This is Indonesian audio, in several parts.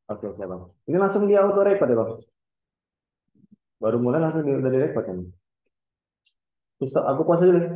Oke, siap bang. Ini langsung di auto record ya bang? Baru mulai langsung udah di record kan? Bisa aku pause dulu.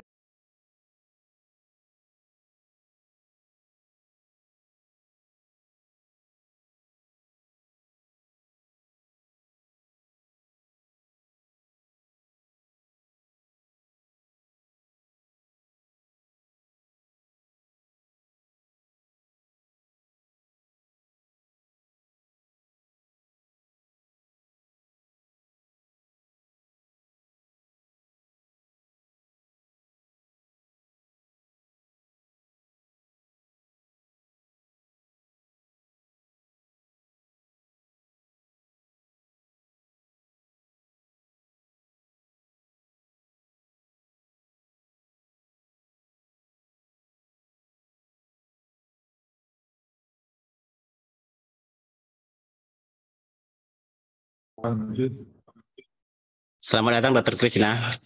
Selamat datang Dokter Krisna.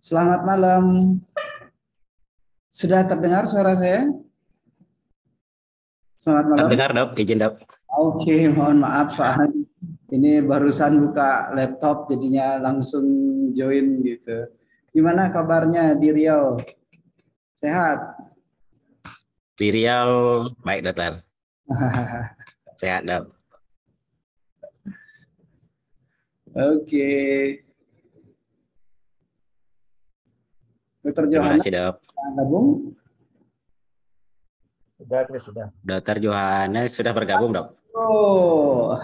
Selamat malam. Sudah terdengar suara saya? Selamat malam. Terdengar dok, izin dok. Oke, mohon maaf soalnya ini barusan buka laptop jadinya langsung join gitu. Gimana kabarnya di Riau? Sehat? Di Riau, baik dokter. Sehat dok. Oke. Dokter Terima Johannes kasih dok. gabung? Sudah. Dokter Johannes sudah bergabung dok. Oh,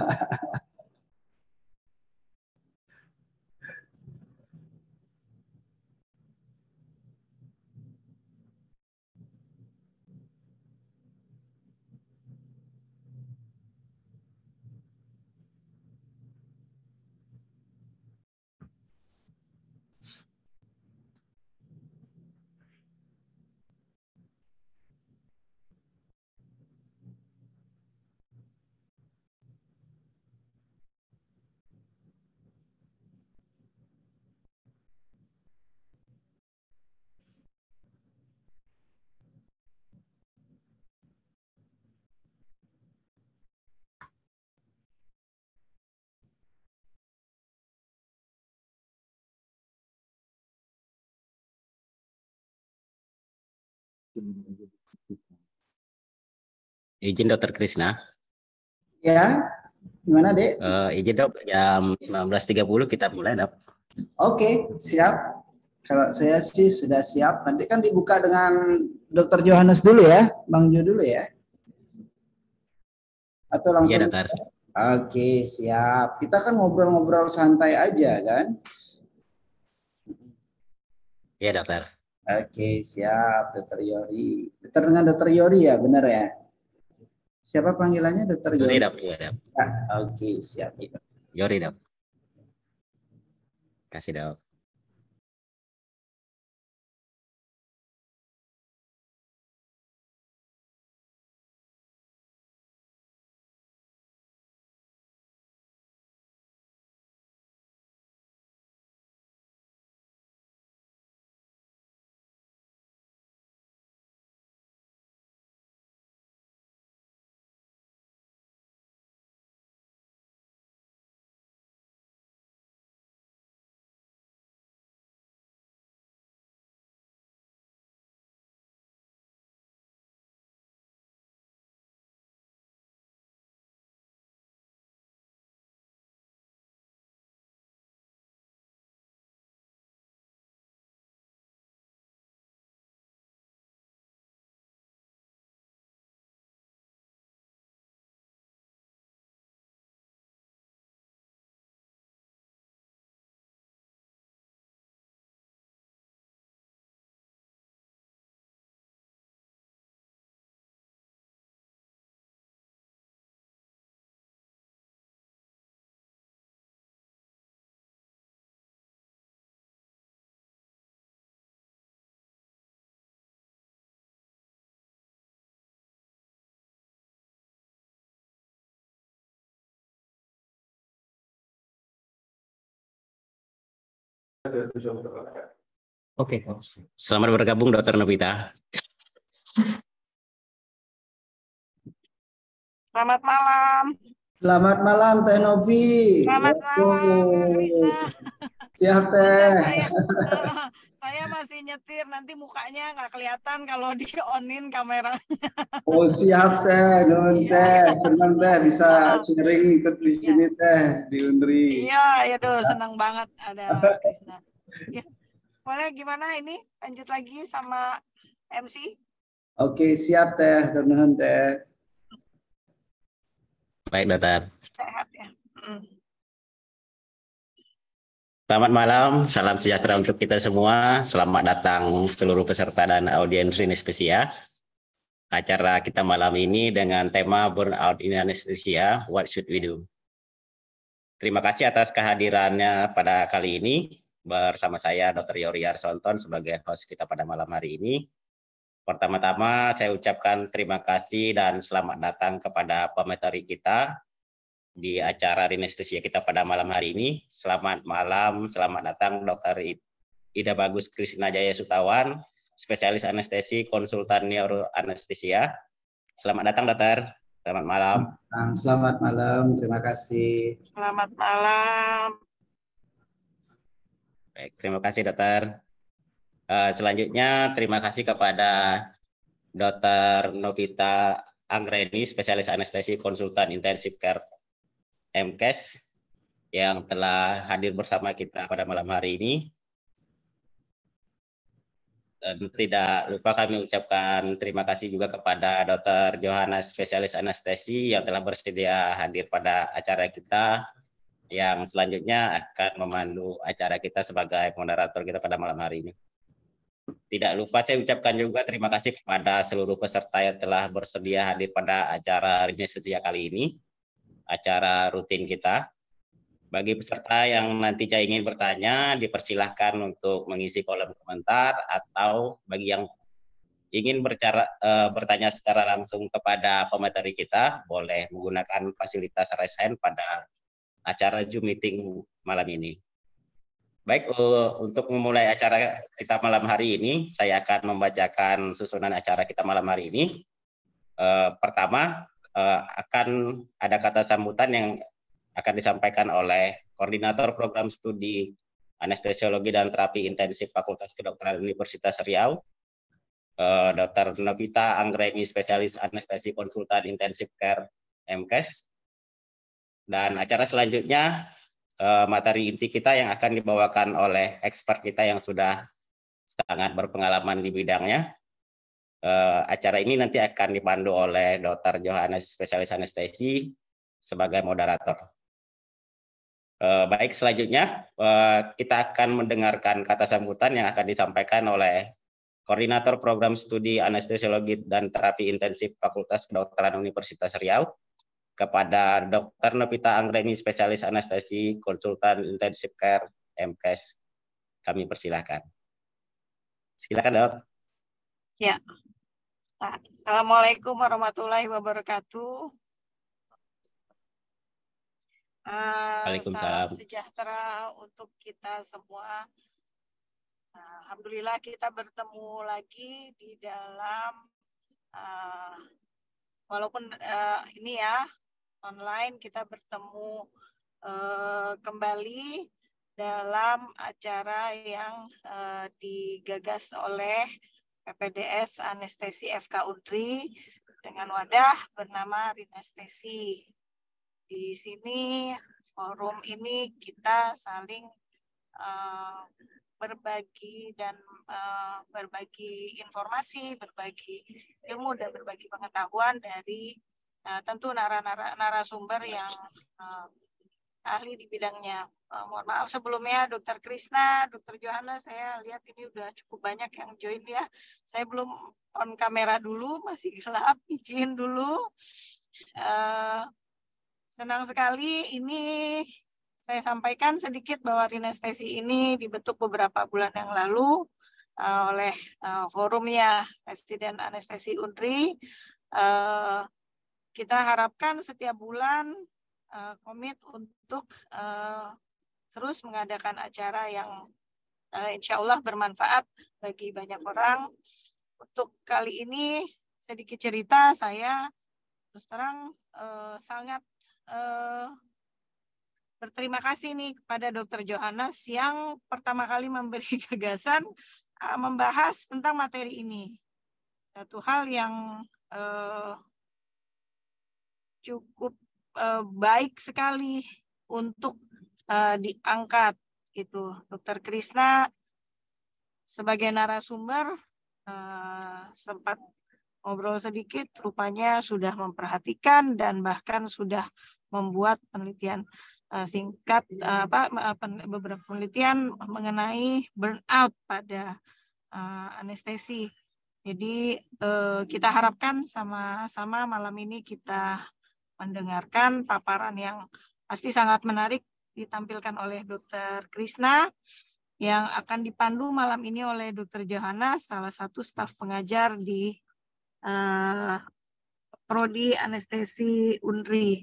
Izin dokter Krisna. ya. Gimana, Dek? Izin dok, jam 19.30 kita mulai dok. Oke, siap. Kalau saya sih sudah siap. Nanti kan dibuka dengan Dokter Johannes dulu ya, Bang Jo dulu ya. Atau Iya langsung? dokter. Oke, siap. Kita kan ngobrol-ngobrol santai aja kan? Iya dokter. Oke, siap, Dokter Yori. Dokter dengan Dokter Yori ya, benar ya? Siapa panggilannya Dokter Yori Yori? dok, iya dok. Ah, oke, siap. Yori dok. Kasih dok. Oke. Selamat bergabung dokter Nobita. Selamat malam. Selamat malam Teh Novi. Selamat malam, Kak Krisna. Siap Teh. Saya masih nyetir, nanti mukanya nggak kelihatan kalau di-onin kameranya. Oh siap Teh, nun Teh. Senang Teh bisa sharing ikut di sini Teh di Undri. Iya, aduh senang banget ada Krisna. Ya, boleh gimana ini? Lanjut lagi sama MC? Oke siap Teh, nun Teh. Baik, Dokter. Sehat ya. Selamat malam, salam sejahtera untuk kita semua. Selamat datang seluruh peserta dan audiens Rinestesia. Acara kita malam ini dengan tema Burnout in Anesthesia, What Should We Do? Terima kasih atas kehadirannya pada kali ini bersama saya Dr. Yori Arsonton sebagai host kita pada malam hari ini. Pertama-tama saya ucapkan terima kasih dan selamat datang kepada pemateri kita di acara Rinestesia kita pada malam hari ini. Selamat malam, selamat datang Dr. Ida Bagus Krisna Jaya Sutawan, spesialis anestesi, konsultan neuroanestesia. Selamat datang Dokter. Selamat malam. Selamat malam, terima kasih. Selamat malam. Baik, terima kasih Dokter. Selanjutnya terima kasih kepada Dr. Novita Anggreni, spesialis anestesi, konsultan intensif care MKes yang telah hadir bersama kita pada malam hari ini. Dan tidak lupa kami ucapkan terima kasih juga kepada Dr. Johannes, spesialis anestesi yang telah bersedia hadir pada acara kita, yang selanjutnya akan memandu acara kita sebagai moderator kita pada malam hari ini. Tidak lupa saya ucapkan juga terima kasih kepada seluruh peserta yang telah bersedia hadir pada acara Rinestesia kali ini, acara rutin kita. Bagi peserta yang nantinya ingin bertanya, dipersilahkan untuk mengisi kolom komentar, atau bagi yang ingin bertanya secara langsung kepada pemateri kita, boleh menggunakan fasilitas raise hand pada acara Zoom meeting malam ini. Baik, untuk memulai acara kita malam hari ini, saya akan membacakan susunan acara kita malam hari ini. Pertama, akan ada kata sambutan yang akan disampaikan oleh Koordinator Program Studi Anestesiologi dan Terapi Intensif Fakultas Kedokteran Universitas Riau, Dr. Novita Anggreni, spesialis anestesi, konsultan intensif care MKes. Dan acara selanjutnya, materi inti kita yang akan dibawakan oleh expert kita yang sudah sangat berpengalaman di bidangnya. Acara ini nanti akan dipandu oleh Dr. Johannes, spesialis anestesi, sebagai moderator. Baik, selanjutnya kita akan mendengarkan kata sambutan yang akan disampaikan oleh Koordinator Program Studi Anestesiologi dan Terapi Intensif Fakultas Kedokteran Universitas Riau, kepada Dr. Novita Anggreni, spesialis anestesi, konsultan intensif care MKes. Kami persilahkan. Silakan, Dok. Ya. Assalamualaikum warahmatullahi wabarakatuh. Salam sejahtera untuk kita semua. Alhamdulillah kita bertemu lagi di dalam, walaupun ini ya online, kita bertemu kembali dalam acara yang digagas oleh PPDS Anestesi FK Undri dengan wadah bernama Rinestesi. Di sini, forum ini kita saling berbagi dan berbagi informasi, berbagi ilmu, dan berbagi pengetahuan dari tentu narasumber yang ahli di bidangnya. Mohon maaf sebelumnya, Dr. Krisna, Dr. Johannes, saya lihat ini udah cukup banyak yang join ya. Saya belum on kamera dulu, masih gelap, izin dulu. Senang sekali ini saya sampaikan sedikit bahwa Rinestesi ini dibentuk beberapa bulan yang lalu oleh forumnya Residen Anestesi Undri. Kita harapkan setiap bulan komit untuk terus mengadakan acara yang insya Allah bermanfaat bagi banyak orang. Untuk kali ini sedikit cerita, saya terus terang sangat berterima kasih nih kepada Dr. Johannes yang pertama kali memberi gagasan membahas tentang materi ini. Satu hal yang cukup baik sekali untuk diangkat gitu. Dr. Krisna sebagai narasumber sempat ngobrol sedikit, rupanya sudah memperhatikan dan bahkan sudah membuat penelitian singkat beberapa penelitian mengenai burnout pada anestesi. Jadi kita harapkan sama-sama malam ini kita mendengarkan paparan yang pasti sangat menarik ditampilkan oleh Dr. Krisna yang akan dipandu malam ini oleh Dr. Johannes, salah satu staf pengajar di Prodi Anestesi UNRI.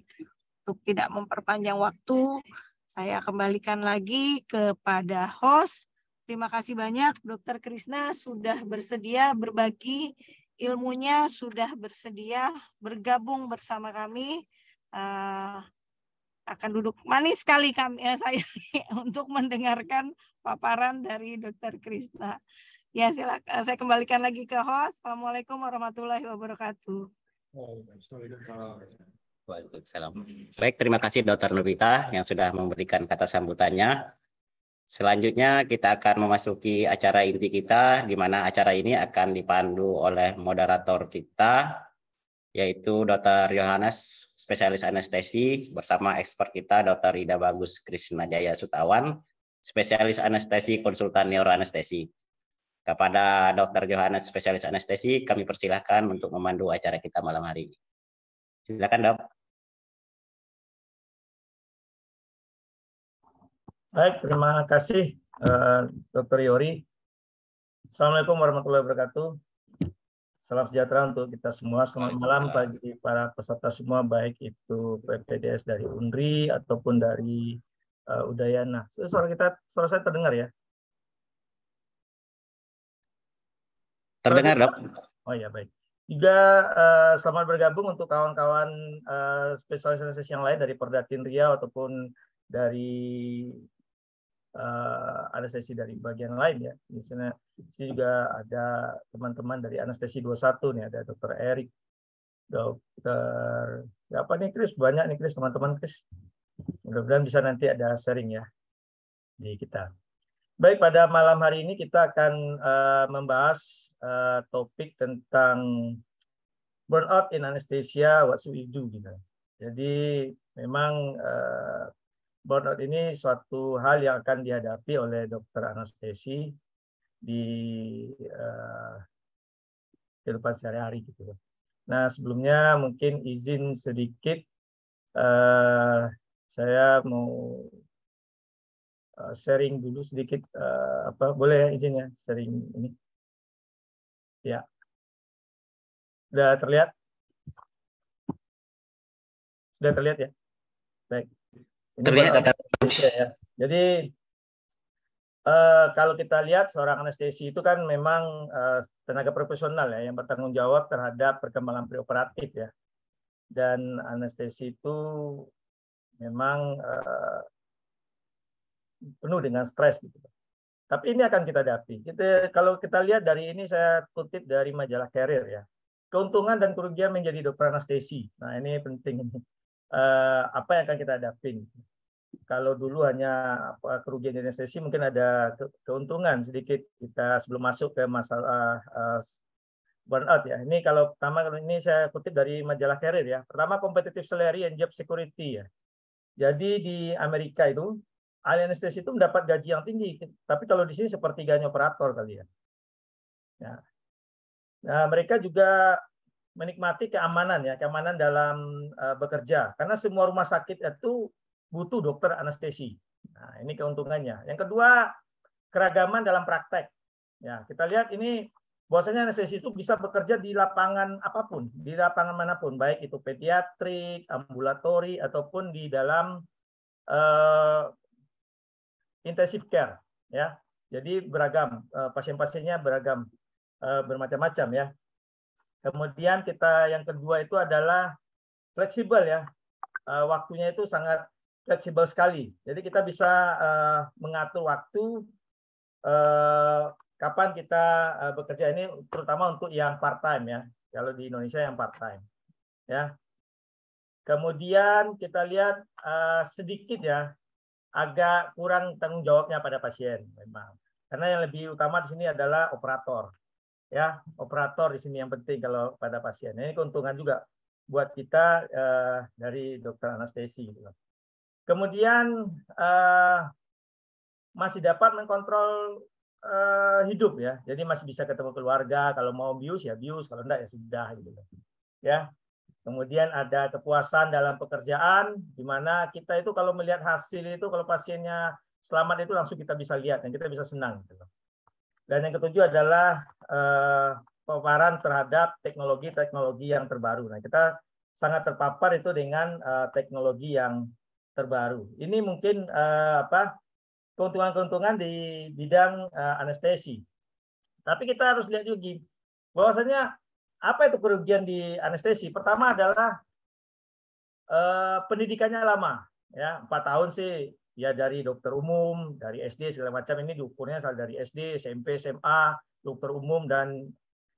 Untuk tidak memperpanjang waktu, saya kembalikan lagi kepada host. Terima kasih banyak Dr. Krisna sudah bersedia berbagi ilmunya, sudah bersedia bergabung bersama kami. Akan duduk manis sekali saya untuk mendengarkan paparan dari Dr. Krisna. Ya, silakan saya kembalikan lagi ke host. Assalamualaikum warahmatullahi wabarakatuh. Waalaikumsalam. Baik, terima kasih Dr. Nurvita yang sudah memberikan kata sambutannya. Selanjutnya kita akan memasuki acara inti kita, di mana acara ini akan dipandu oleh moderator kita, yaitu Dr. Johannes, spesialis anestesi, bersama expert kita Dr. Ida Bagus Krisnajaya Sutawan, spesialis anestesi konsultan neuroanestesi. Kepada Dr. Johannes, spesialis anestesi, kami persilahkan untuk memandu acara kita malam hari ini. Silakan, Dok. Baik, terima kasih Dr. Yori. Assalamualaikum warahmatullahi wabarakatuh. Salam sejahtera untuk kita semua. Selamat malam bagi para peserta semua, baik itu PPDS dari UNRI ataupun dari Udayana. Suara saya terdengar ya? Terdengar, Dok. Oh ya, baik. Juga selamat bergabung untuk kawan-kawan spesialis anestesi yang lain dari Perdatin Riau ataupun dari anestesi dari bagian lain ya. Di sini juga ada teman-teman dari anestesi 21 nih, ada Dr. Erik, Dr. Siapa nih Chris? Banyak nih Chris, teman-teman Chris. Mudah-mudahan bisa nanti ada sharing ya di kita. Baik, pada malam hari ini kita akan membahas topik tentang burnout in anesthesia, what should we do gitu. Jadi memang burnout ini suatu hal yang akan dihadapi oleh dokter anestesi di kehidupan sehari-hari gitu. Nah, sebelumnya mungkin izin sedikit saya mau sharing dulu sedikit boleh ya izin ya sharing ini. Ya. Sudah terlihat? Sudah terlihat ya? Baik. Ini terlihat, Dok. Ya. Jadi kalau kita lihat seorang anestesi itu kan memang tenaga profesional ya yang bertanggung jawab terhadap perkembangan preoperatif ya. Dan anestesi itu memang penuh dengan stres gitu. Tapi ini akan kita hadapi. Kalau kita lihat dari ini, saya kutip dari majalah Career ya. Keuntungan dan kerugian menjadi dokter anestesi. Nah, ini penting. Apa yang akan kita hadapi? Kalau dulu hanya kerugian anestesi, mungkin ada keuntungan sedikit kita sebelum masuk ke masalah burnout ya. Ini kalau pertama, ini saya kutip dari majalah Career ya. Pertama, competitive salary and job security ya. Jadi di Amerika itu ahli anestesi itu mendapat gaji yang tinggi, tapi kalau di sini sepertiganya operator kali ya. Nah, mereka juga menikmati keamanan ya, keamanan dalam bekerja, karena semua rumah sakit itu butuh dokter anestesi. Nah, ini keuntungannya. Yang kedua, keragaman dalam praktek. Ya, kita lihat ini bahwasanya anestesi itu bisa bekerja di lapangan apapun, di lapangan manapun, baik itu pediatrik, ambulatori ataupun di dalam intensive care ya. Jadi beragam, pasien-pasiennya beragam, bermacam-macam ya. Kemudian yang kedua itu adalah fleksibel ya. Waktunya itu sangat fleksibel sekali. Jadi kita bisa mengatur waktu kapan kita bekerja, ini terutama untuk yang part time ya. Kalau di Indonesia yang part time ya. Kemudian kita lihat sedikit ya, agak kurang tanggung jawabnya pada pasien memang. Karena yang lebih utama di sini adalah operator. Ya, operator di sini yang penting kalau pada pasien. Ini keuntungan juga buat kita dari dokter anestesi. Kemudian masih dapat mengkontrol hidup ya. Jadi masih bisa ketemu keluarga, kalau mau bius ya bius, kalau enggak ya sudah gitu. Ya. Kemudian ada kepuasan dalam pekerjaan, di mana kita itu kalau melihat hasil itu, kalau pasiennya selamat itu langsung kita bisa lihat dan kita bisa senang. Dan yang ketujuh adalah pemaparan terhadap teknologi-teknologi yang terbaru. Nah, kita sangat terpapar itu dengan teknologi yang terbaru. Ini mungkin keuntungan-keuntungan di bidang anestesi. Tapi kita harus lihat juga bahwasanya apa itu kerugian di anestesi? Pertama adalah pendidikannya lama, ya 4 tahun sih ya, dari dokter umum, dari SD segala macam, ini diukurnya dari SD, SMP, SMA, dokter umum dan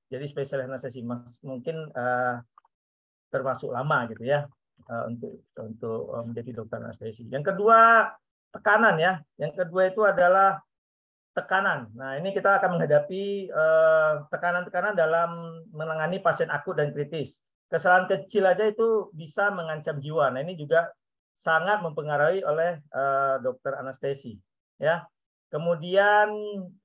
jadi spesialis anestesi mungkin termasuk lama gitu ya untuk menjadi dokter anestesi. Yang kedua tekanan ya, yang kedua itu adalah tekanan. Nah, ini kita akan menghadapi tekanan-tekanan dalam menangani pasien akut dan kritis. Kesalahan kecil aja itu bisa mengancam jiwa. Nah, ini juga sangat mempengaruhi oleh dokter anestesi. Ya. Kemudian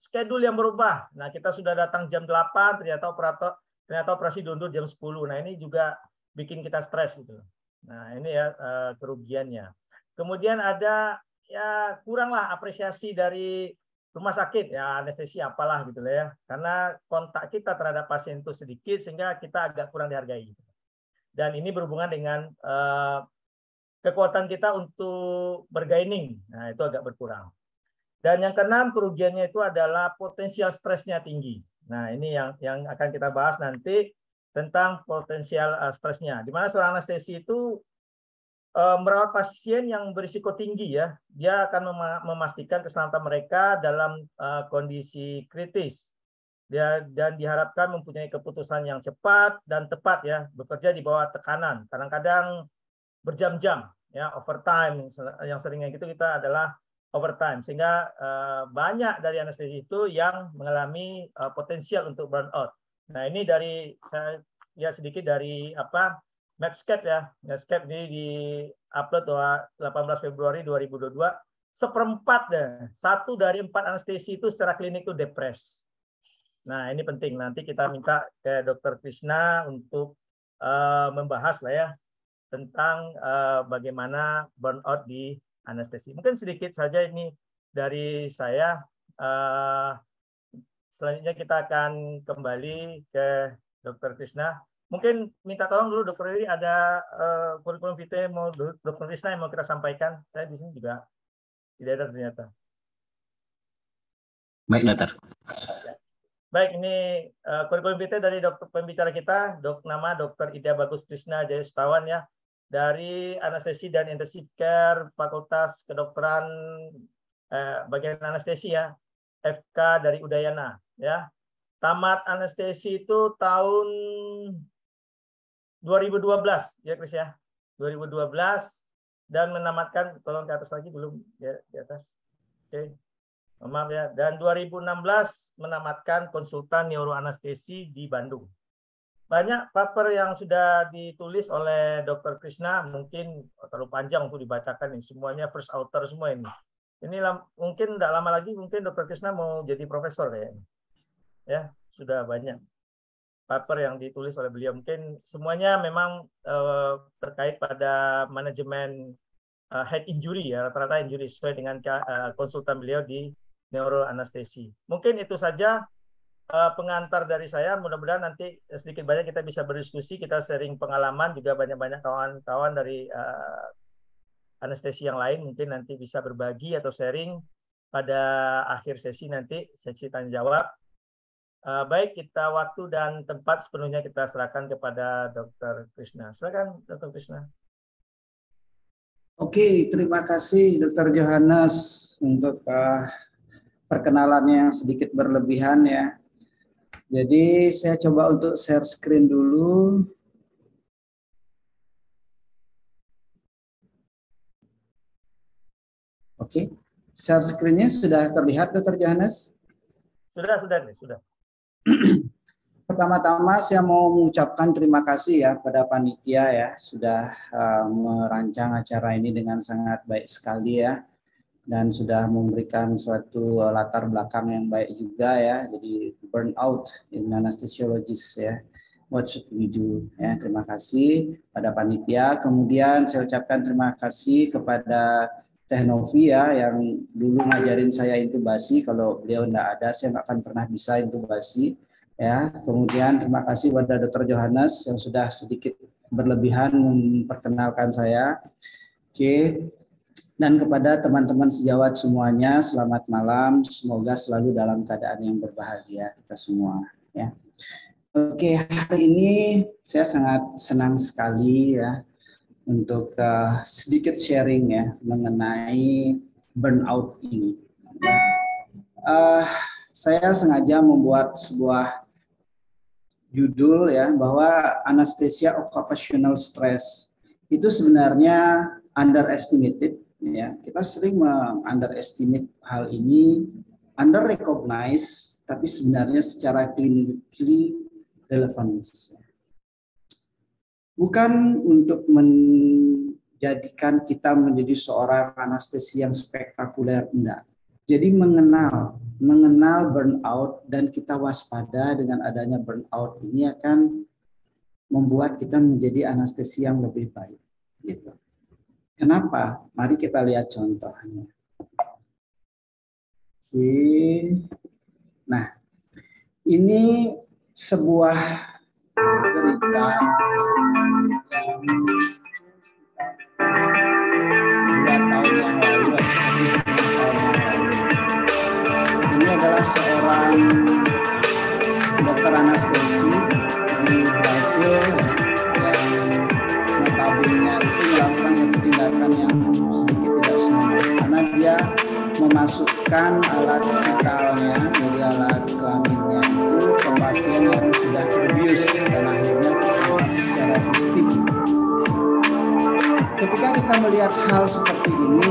schedule yang berubah. Nah, kita sudah datang jam 8, ternyata operasi diundur jam 10. Nah, ini juga bikin kita stres gitu. Nah, ini ya kerugiannya. Kemudian ada ya kuranglah apresiasi dari rumah sakit ya, anestesi apalah gitu ya, karena kontak kita terhadap pasien itu sedikit sehingga kita agak kurang dihargai. Dan ini berhubungan dengan kekuatan kita untuk bergaining, nah itu agak berkurang. Dan yang keenam kerugiannya itu adalah potensial stresnya tinggi. Nah ini yang akan kita bahas nanti tentang potensial stresnya. Di mana seorang anestesi itu merawat pasien yang berisiko tinggi ya, dia akan memastikan keselamatan mereka dalam kondisi kritis. Dan diharapkan mempunyai keputusan yang cepat dan tepat ya, bekerja di bawah tekanan. Kadang-kadang berjam-jam ya, overtime yang seringnya itu kita adalah overtime, sehingga banyak dari anestesi itu yang mengalami potensial untuk burnout. Nah, ini dari saya ya sedikit dari Medscape ya. Medscape ini di-upload 18 Februari 2022. Seperempat deh, 1 dari 4 anestesi itu secara klinik itu depres. Nah, ini penting. Nanti kita minta ke Dr. Krishna untuk membahas lah ya tentang bagaimana burnout di anestesi. Mungkin sedikit saja ini dari saya. Selanjutnya kita akan kembali ke Dr. Krishna. Mungkin minta tolong dulu Dr. Riri, ada kurikulum vitae mau Dr. Krishna yang mau kita sampaikan. Saya di sini juga tidak ada ternyata. Baik, dokter. Baik, ini kurikulum vitae dari dokter pembicara kita, nama Dr. Ida Bagus Krishna Jayastawan ya, dari anestesi dan intensive care Fakultas Kedokteran bagian anestesi ya, FK dari Udayana ya. Tamat anestesi itu tahun 2012 ya Chris ya, 2012, dan menamatkan, tolong ke atas lagi, belum ya di atas. Oke. Maaf ya, dan 2016 menamatkan konsultan neuroanestesi di Bandung. Banyak paper yang sudah ditulis oleh Dr. Krishna, mungkin terlalu panjang untuk dibacakan ini, semuanya first author semua ini. Ini mungkin tidak lama lagi mungkin Dr. Krishna mau jadi profesor kayaknya. Ya, sudah banyak paper yang ditulis oleh beliau, mungkin semuanya memang terkait pada manajemen head injury ya, rata-rata injury sesuai dengan konsultan beliau di neuroanestesi. Mungkin itu saja pengantar dari saya. Mudah-mudahan nanti sedikit banyak kita bisa berdiskusi, kita sharing pengalaman, juga banyak-banyak kawan-kawan dari anestesi yang lain mungkin nanti bisa berbagi atau sharing pada akhir sesi nanti, sesi tanya jawab. Baik, kita waktu dan tempat sepenuhnya kita serahkan kepada Dr. Krishna. Silakan, Dr. Krishna. Oke, terima kasih Dr. Johannes untuk perkenalannya yang sedikit berlebihan ya. Jadi saya coba untuk share screen dulu. Oke, share screen-nya sudah terlihat Dr. Johannes? Sudah. Pertama-tama saya mau mengucapkan terima kasih ya pada panitia ya sudah merancang acara ini dengan sangat baik sekali ya, dan sudah memberikan suatu latar belakang yang baik juga ya. Jadi burnout in anesthesiologist ya, what should we do ya. Terima kasih pada panitia. Kemudian saya ucapkan terima kasih kepada Teh Novi ya yang dulu ngajarin saya intubasi. Kalau beliau enggak ada saya nggak akan pernah bisa intubasi ya. Kemudian terima kasih pada Dr. Johannes yang sudah sedikit berlebihan memperkenalkan saya. Oke. Dan kepada teman-teman sejawat semuanya, selamat malam. Semoga selalu dalam keadaan yang berbahagia kita semua ya. Oke, hari ini saya sangat senang sekali ya untuk sedikit sharing ya mengenai burnout ini. Saya sengaja membuat sebuah judul ya bahwa anesthesia occupational stress itu sebenarnya underestimated ya. Kita sering underestimate hal ini, under recognize, tapi sebenarnya secara clinically relevant. Bukan untuk menjadikan kita menjadi seorang anestesi yang spektakuler, enggak. Jadi mengenal burnout dan kita waspada dengan adanya burnout ini akan membuat kita menjadi anestesi yang lebih baik. Gitu. Kenapa? Mari kita lihat contohnya. Oke. Nah, ini sebuah cerita yang 2 tahun yang lalu, ini adalah seorang dokter anestesi di Brasil yang notabene itu melakukan tindakan yang sedikit tidak senonoh karena dia memasukkan alat vitalnya, jadi alat kelaminnya itu ke pasien yang sudah terbius dan akhirnya terjadi secara sistemik. Ketika kita melihat hal seperti ini,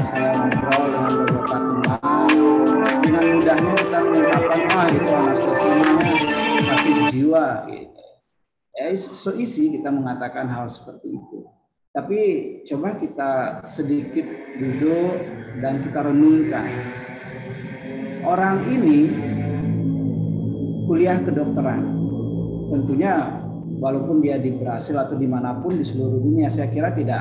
saya ngobrol dengan beberapa teman, dengan mudahnya kita mengungkapkan, itu anestesinya sakit jiwa. Gitu. So easy kita mengatakan hal seperti itu. Tapi coba kita sedikit duduk dan kita renungkan. Orang ini kuliah kedokteran. Tentunya walaupun dia di Brasil atau dimanapun di seluruh dunia, saya kira tidak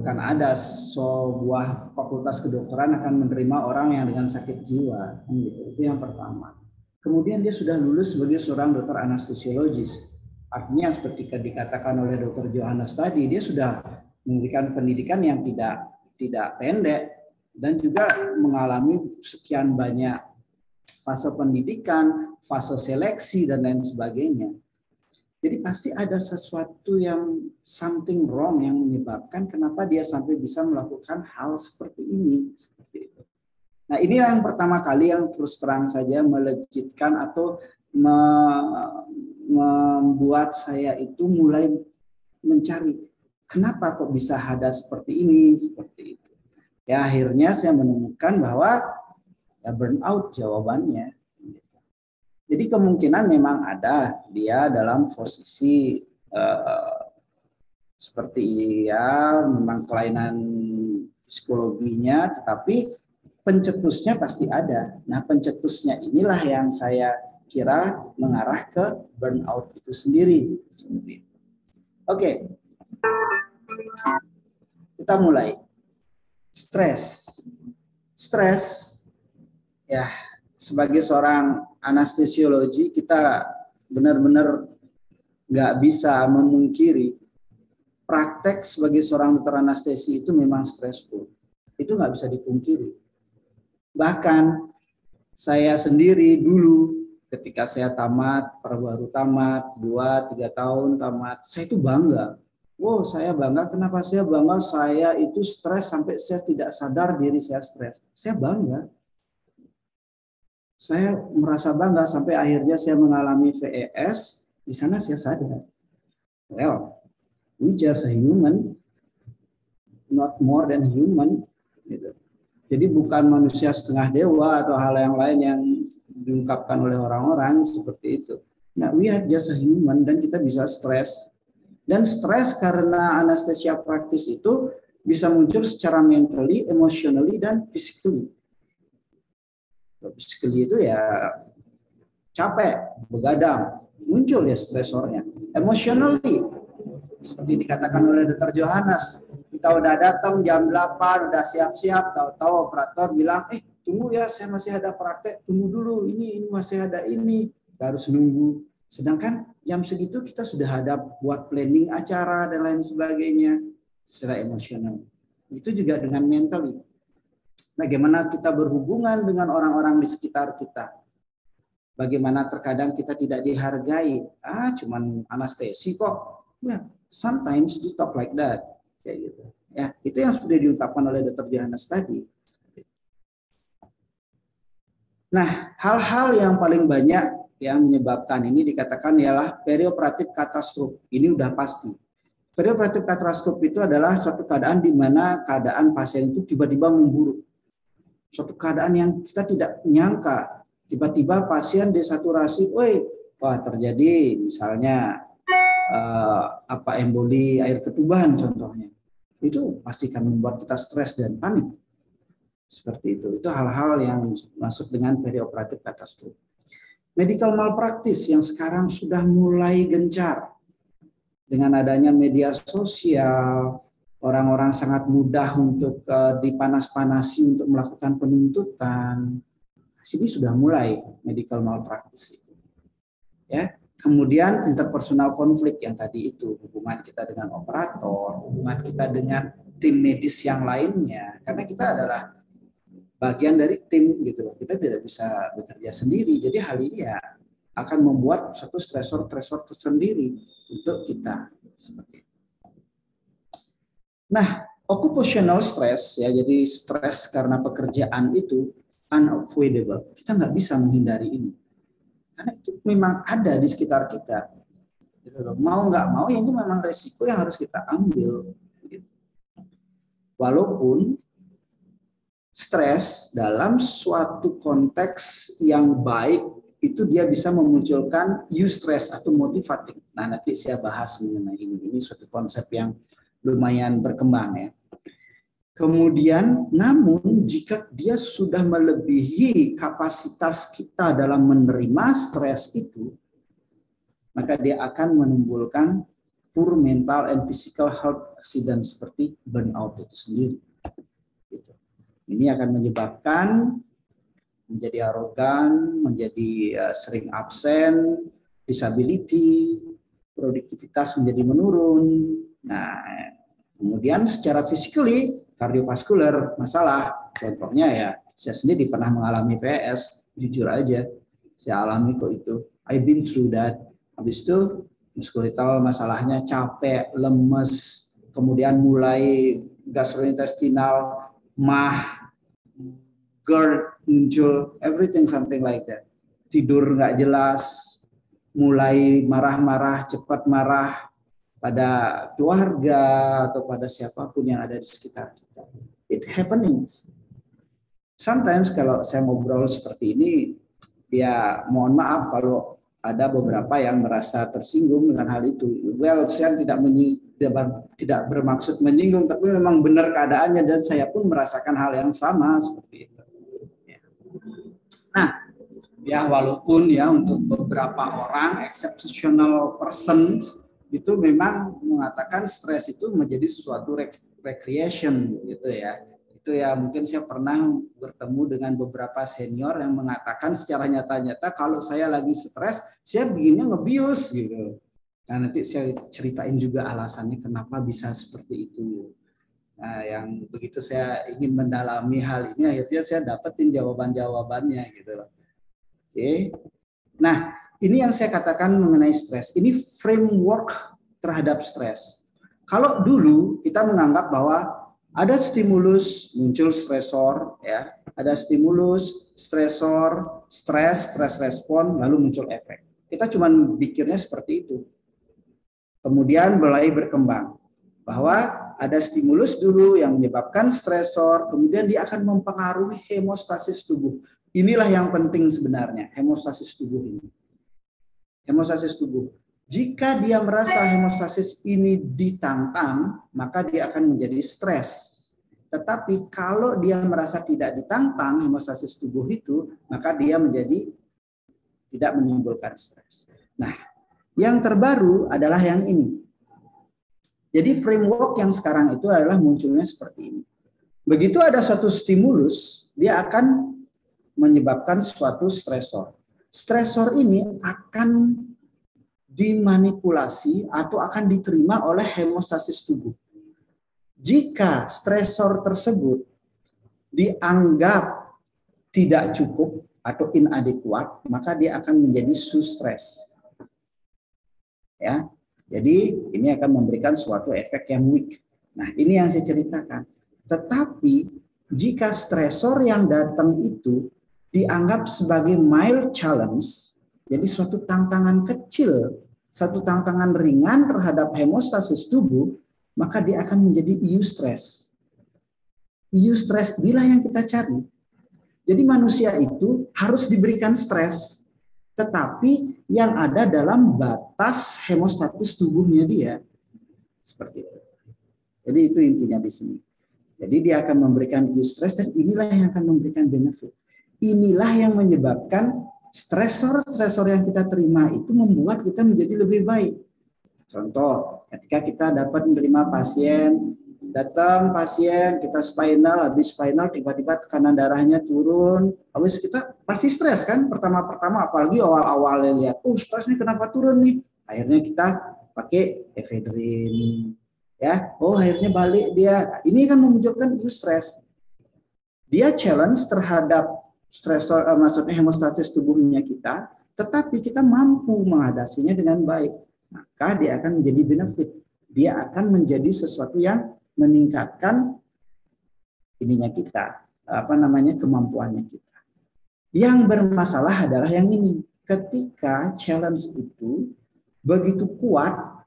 akan ada sebuah fakultas kedokteran akan menerima orang yang dengan sakit jiwa. Itu yang pertama. Kemudian dia sudah lulus sebagai seorang dokter anestesiologis. Artinya seperti dikatakan oleh Dr. Johannes tadi, dia sudah memberikan pendidikan yang tidak pendek dan juga mengalami sekian banyak fase pendidikan, fase seleksi dan lain sebagainya. Jadi pasti ada sesuatu yang something wrong yang menyebabkan kenapa dia sampai bisa melakukan hal seperti ini. Seperti itu. Nah, ini yang pertama kali yang terus terang saja melejitkan atau membuat saya itu mulai mencari kenapa kok bisa ada seperti ini, seperti itu. Ya akhirnya saya menemukan bahwa ya burnout jawabannya. Jadi kemungkinan memang ada dia dalam posisi seperti ya memang kelainan psikologinya, tetapi pencetusnya pasti ada. Nah pencetusnya inilah yang saya kira mengarah ke burnout itu sendiri. Oke. Kita mulai. Stres ya, sebagai seorang anestesiologi kita benar-benar nggak bisa memungkiri praktek sebagai seorang dokter anestesi itu memang stressful. Itu nggak bisa dipungkiri. Bahkan saya sendiri dulu ketika saya tamat, baru tamat, 2-3 tahun tamat, saya itu bangga. Wow, saya bangga. Kenapa saya bangga? Saya itu stres sampai saya tidak sadar diri saya stres. Saya bangga. Saya merasa bangga sampai akhirnya saya mengalami VES. Di sana saya sadar. Well, we just a human, not more than human. Gitu. Jadi bukan manusia setengah dewa atau hal yang lain yang diungkapkan oleh orang-orang seperti itu. Nah, we are just a human dan kita bisa stres. Dan stres karena anestesia praktis itu bisa muncul secara mentally, emotionally, dan physically. Physically itu ya capek, begadang, muncul ya stresornya. Emotionally, seperti dikatakan oleh Dr. Johannes, kita udah datang jam 8, udah siap-siap, tahu-tahu operator bilang, tunggu ya, saya masih ada praktek, tunggu dulu, ini masih ada ini, harus nunggu. Sedangkan jam segitu kita sudah ada buat planning acara dan lain sebagainya secara emosional. Itu juga dengan mentally. Bagaimana kita berhubungan dengan orang-orang di sekitar kita. Bagaimana terkadang kita tidak dihargai. Cuman anestesi kok. Well, sometimes you talk like that. Kayak gitu. Ya, itu yang sudah diungkapkan oleh Dr. Johannes tadi. Nah, hal-hal yang paling banyak yang menyebabkan ini dikatakan ialah perioperatif katastrof. Ini udah pasti. Perioperatif katastrof itu adalah suatu keadaan di mana keadaan pasien itu tiba-tiba memburuk. Suatu keadaan yang kita tidak nyangka. Tiba-tiba pasien desaturasi, wah terjadi misalnya emboli air ketuban contohnya. Itu pasti akan membuat kita stres dan panik. Seperti itu. Itu hal-hal yang masuk dengan perioperatif katastrof. Medical malpractice yang sekarang sudah mulai gencar. Dengan adanya media sosial, orang-orang sangat mudah untuk dipanas-panasi untuk melakukan penuntutan. Sini sudah mulai medical malpractice. Ya. Kemudian interpersonal konflik yang tadi itu, hubungan kita dengan operator, hubungan kita dengan tim medis yang lainnya. Karena kita adalah bagian dari tim gitu loh. Kita tidak bisa bekerja sendiri. Jadi hal ini ya akan membuat satu stresor tersendiri untuk kita seperti itu. Nah, occupational stress ya, jadi stres karena pekerjaan itu unavoidable. Kita nggak bisa menghindari ini. Karena itu memang ada di sekitar kita. Gitu loh. Mau nggak mau ya itu memang resiko yang harus kita ambil. Gitu. Walaupun stres dalam suatu konteks yang baik itu dia bisa memunculkan eustress atau motivating. Nah, nanti saya bahas mengenai ini. Ini suatu konsep yang lumayan berkembang ya. Kemudian, namun jika dia sudah melebihi kapasitas kita dalam menerima stres itu, maka dia akan menimbulkan poor mental and physical health accident seperti burnout itu sendiri. Ini akan menyebabkan menjadi arogan, menjadi sering absen, disability, produktivitas menjadi menurun. Nah, kemudian secara physically, kardiovaskular masalah. Contohnya ya, saya sendiri pernah mengalami VES, jujur aja. Saya alami kok itu. I've been through that. Habis itu muskulital masalahnya capek, lemes, kemudian mulai gastrointestinal, GERD muncul, everything something like that. Tidur nggak jelas, mulai marah-marah, cepat marah pada keluarga atau pada siapapun yang ada di sekitar kita. It happenings. Sometimes kalau saya ngobrol seperti ini, ya mohon maaf kalau ada beberapa yang merasa tersinggung dengan hal itu. Well, saya tidak bermaksud menyinggung, tapi memang benar keadaannya dan saya pun merasakan hal yang sama seperti itu. Nah, ya walaupun ya untuk beberapa orang exceptional persons itu memang mengatakan stres itu menjadi suatu recreation gitu ya. Itu ya mungkin saya pernah bertemu dengan beberapa senior yang mengatakan secara nyata-nyata kalau saya lagi stres, saya begini ngebius gitu. Nah, nanti saya ceritain juga alasannya kenapa bisa seperti itu. Nah, yang begitu saya ingin mendalami hal ini, akhirnya saya dapetin jawaban-jawabannya gitu loh. Oke. Nah, ini yang saya katakan mengenai stres. Ini framework terhadap stres. Kalau dulu kita menganggap bahwa ada stimulus, muncul stresor, ya, ada stimulus, stresor, stres respon, lalu muncul efek. Kita cuma pikirnya seperti itu. Kemudian mulai berkembang bahwa ada stimulus dulu yang menyebabkan stresor, kemudian dia akan mempengaruhi hemostasis tubuh. Inilah yang penting sebenarnya, hemostasis tubuh ini. Hemostasis tubuh. Jika dia merasa hemostasis ini ditantang, maka dia akan menjadi stres. Tetapi kalau dia merasa tidak ditantang hemostasis tubuh itu, maka dia menjadi tidak menimbulkan stres. Nah, yang terbaru adalah yang ini. Jadi framework yang sekarang itu adalah munculnya seperti ini. Begitu ada suatu stimulus, dia akan menyebabkan suatu stresor. Stresor ini akan dimanipulasi atau akan diterima oleh hemostasis tubuh. Jika stresor tersebut dianggap tidak cukup atau inadequate, maka dia akan menjadi sustres. Ya, jadi ini akan memberikan suatu efek yang weak. Nah, ini yang saya ceritakan. Tetapi jika stresor yang datang itu dianggap sebagai mild challenge, jadi suatu tantangan kecil, satu tantangan ringan terhadap hemostasis tubuh, maka dia akan menjadi eustress. Eustress bila yang kita cari. Jadi manusia itu harus diberikan stres, tetapi yang ada dalam batas hemostatis tubuhnya dia. Seperti itu. Jadi itu intinya di sini. Jadi dia akan memberikan eustress dan inilah yang akan memberikan benefit. Inilah yang menyebabkan stresor-stresor yang kita terima itu membuat kita menjadi lebih baik. Contoh, ketika kita dapat menerima pasien, datang pasien, kita spinal, habis spinal tiba-tiba tekanan darahnya turun, habis kita pasti stres kan, pertama-pertama apalagi awal-awal lihat, stresnya kenapa turun nih? Akhirnya kita pakai ephedrine, ya, akhirnya balik dia. Ini kan memunculkan eustress. Dia challenge terhadap stresor, maksudnya hemostasis tubuhnya kita, tetapi kita mampu mengatasinya dengan baik. Maka dia akan menjadi benefit. Dia akan menjadi sesuatu yang meningkatkan ininya kita, kemampuannya kita. Yang bermasalah adalah yang ini. Ketika challenge itu begitu kuat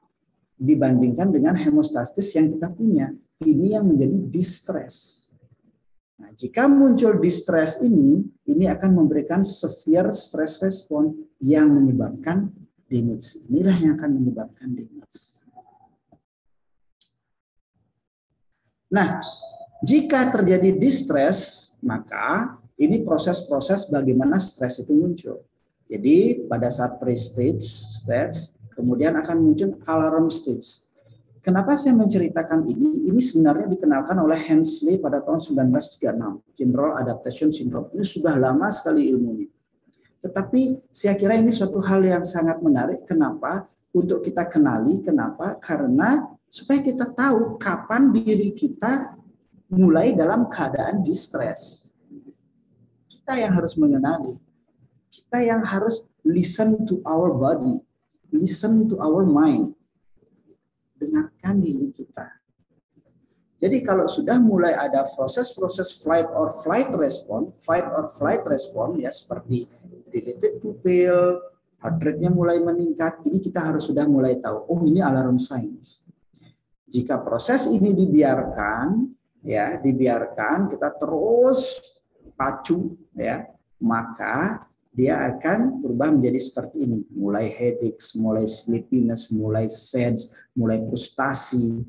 dibandingkan dengan hemostasis yang kita punya, ini yang menjadi distress. Nah, jika muncul distress ini akan memberikan severe stress response yang menyebabkan damage. Inilah yang akan menyebabkan damage. Nah, jika terjadi distress, maka ini proses-proses bagaimana stres itu muncul. Jadi pada saat pre-stage stage, kemudian akan muncul alarm stage. Kenapa saya menceritakan ini? Ini sebenarnya dikenalkan oleh Hensley pada tahun 1936, General Adaptation Syndrome. Ini sudah lama sekali ilmunya. Tetapi saya kira ini suatu hal yang sangat menarik. Kenapa? Untuk kita kenali. Kenapa? Karena supaya kita tahu kapan diri kita mulai dalam keadaan distress. Kita yang harus mengenali. Kita yang harus listen to our body. Listen to our mind. Dengarkan diri kita. Jadi kalau sudah mulai ada proses-proses fight or flight response ya seperti dilated pupil, heart rate-nya mulai meningkat, ini kita harus sudah mulai tahu, ini alarm signs. Jika proses ini dibiarkan kita terus pacu ya, maka dia akan berubah menjadi seperti ini, mulai headaches, mulai sleepiness, mulai sad, mulai frustasi,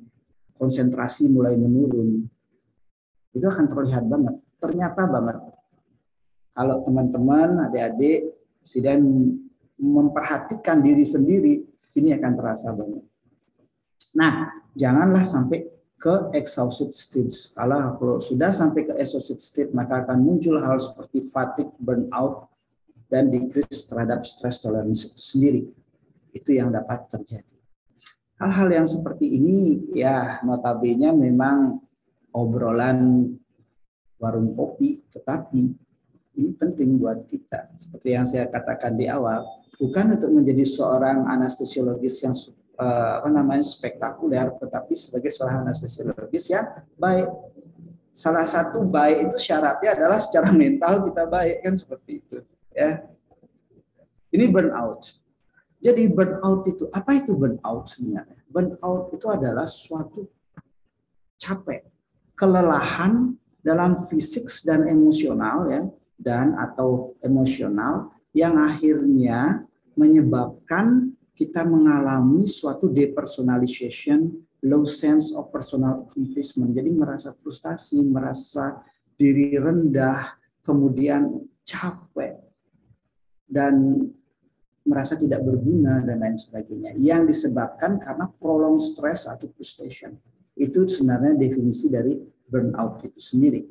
konsentrasi mulai menurun. Itu akan terlihat banget, ternyata banget. Kalau teman-teman, adik-adik sedang memperhatikan diri sendiri, ini akan terasa banget. Nah, janganlah sampai ke exhausted stage. Kalau sudah sampai ke exhausted stage, maka akan muncul hal seperti fatigue, burnout, dan decrease terhadap stress tolerance itu sendiri. Itu yang dapat terjadi. Hal-hal yang seperti ini ya notabene memang obrolan warung kopi, tetapi ini penting buat kita. Seperti yang saya katakan di awal, bukan untuk menjadi seorang anestesiologis yang spektakuler, tetapi sebagai seorang anestesiologis yang baik. Salah satu baik itu syaratnya adalah secara mental kita baik, kan seperti itu. Ya, ini burnout. Jadi burnout itu, apa itu burnout sebenarnya? Burnout itu adalah suatu capek, kelelahan dalam fisik dan emosional ya, dan atau emosional yang akhirnya menyebabkan kita mengalami suatu depersonalization, low sense of personal accomplishment. Jadi merasa frustasi, merasa diri rendah, kemudian capek dan merasa tidak berguna dan lain sebagainya. Yang disebabkan karena prolonged stress atau frustration. Itu sebenarnya definisi dari burnout itu sendiri.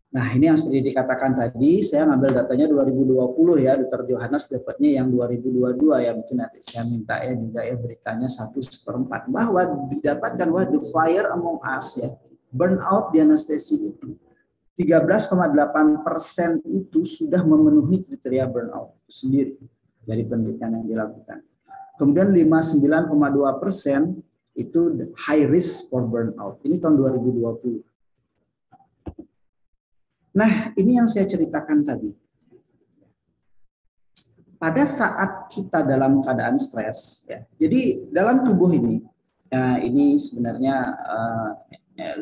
Nah, ini yang seperti dikatakan tadi, saya ngambil datanya 2020 ya, Dr. Johannes dapatnya yang 2022 ya, mungkin nanti saya minta ya juga ya beritanya 1/4 bahwa didapatkan wah the fire among us ya, burnout di anestesi itu 13,8% itu sudah memenuhi kriteria burnout itu sendiri dari penelitian yang dilakukan. Kemudian 59,2% itu high risk for burnout. Ini tahun 2020. Nah, ini yang saya ceritakan tadi. Pada saat kita dalam keadaan stres, ya, jadi dalam tubuh ini sebenarnya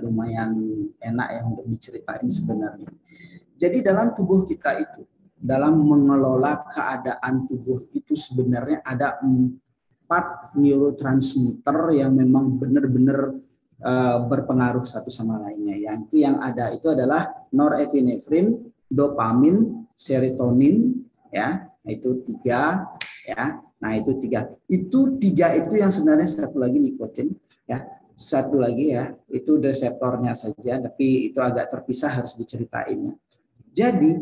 lumayan enak ya untuk diceritain sebenarnya. Jadi dalam tubuh kita itu, dalam mengelola keadaan tubuh itu sebenarnya ada 4 neurotransmitter yang memang benar-benar berpengaruh satu sama lainnya. Yang ada itu adalah norepinefrin, dopamin, serotonin, ya, itu 3, ya. Nah itu 3. Itu 3 itu yang sebenarnya satu lagi nikotin, ya. Satu lagi ya, itu reseptornya saja, tapi itu agak terpisah harus diceritain. Jadi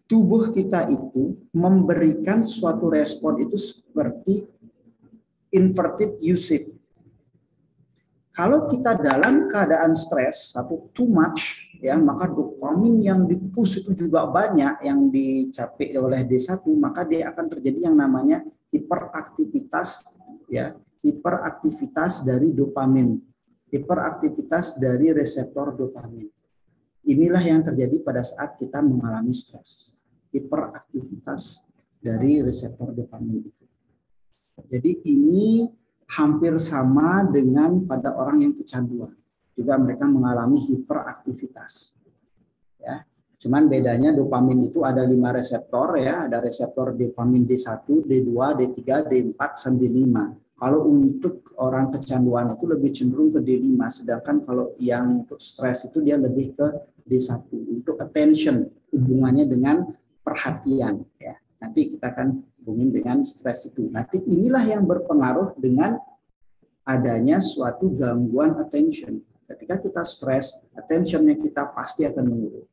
tubuh kita itu memberikan suatu respon itu seperti inverted U-shape. Kalau kita dalam keadaan stres atau too much, ya, maka dopamin yang di-push itu juga banyak yang dicapai oleh D1, maka dia akan terjadi yang namanya hiperaktivitas, ya, hiperaktivitas dari dopamin, hiperaktivitas dari reseptor dopamin. Inilah yang terjadi pada saat kita mengalami stres, hiperaktivitas dari reseptor dopamin itu. Jadi ini hampir sama dengan pada orang yang kecanduan. Juga mereka mengalami hiperaktivitas. Ya. Cuman bedanya dopamin itu ada 5 reseptor ya, ada reseptor dopamin D1, D2, D3, D4 sampai D5. Kalau untuk orang kecanduan itu lebih cenderung ke D5, sedangkan kalau yang untuk stres itu dia lebih ke D1. Untuk attention, hubungannya dengan perhatian ya. Nanti kita akan hubungin dengan stres itu. Nanti inilah yang berpengaruh dengan adanya suatu gangguan attention. Ketika kita stres, attentionnya kita pasti akan menurun.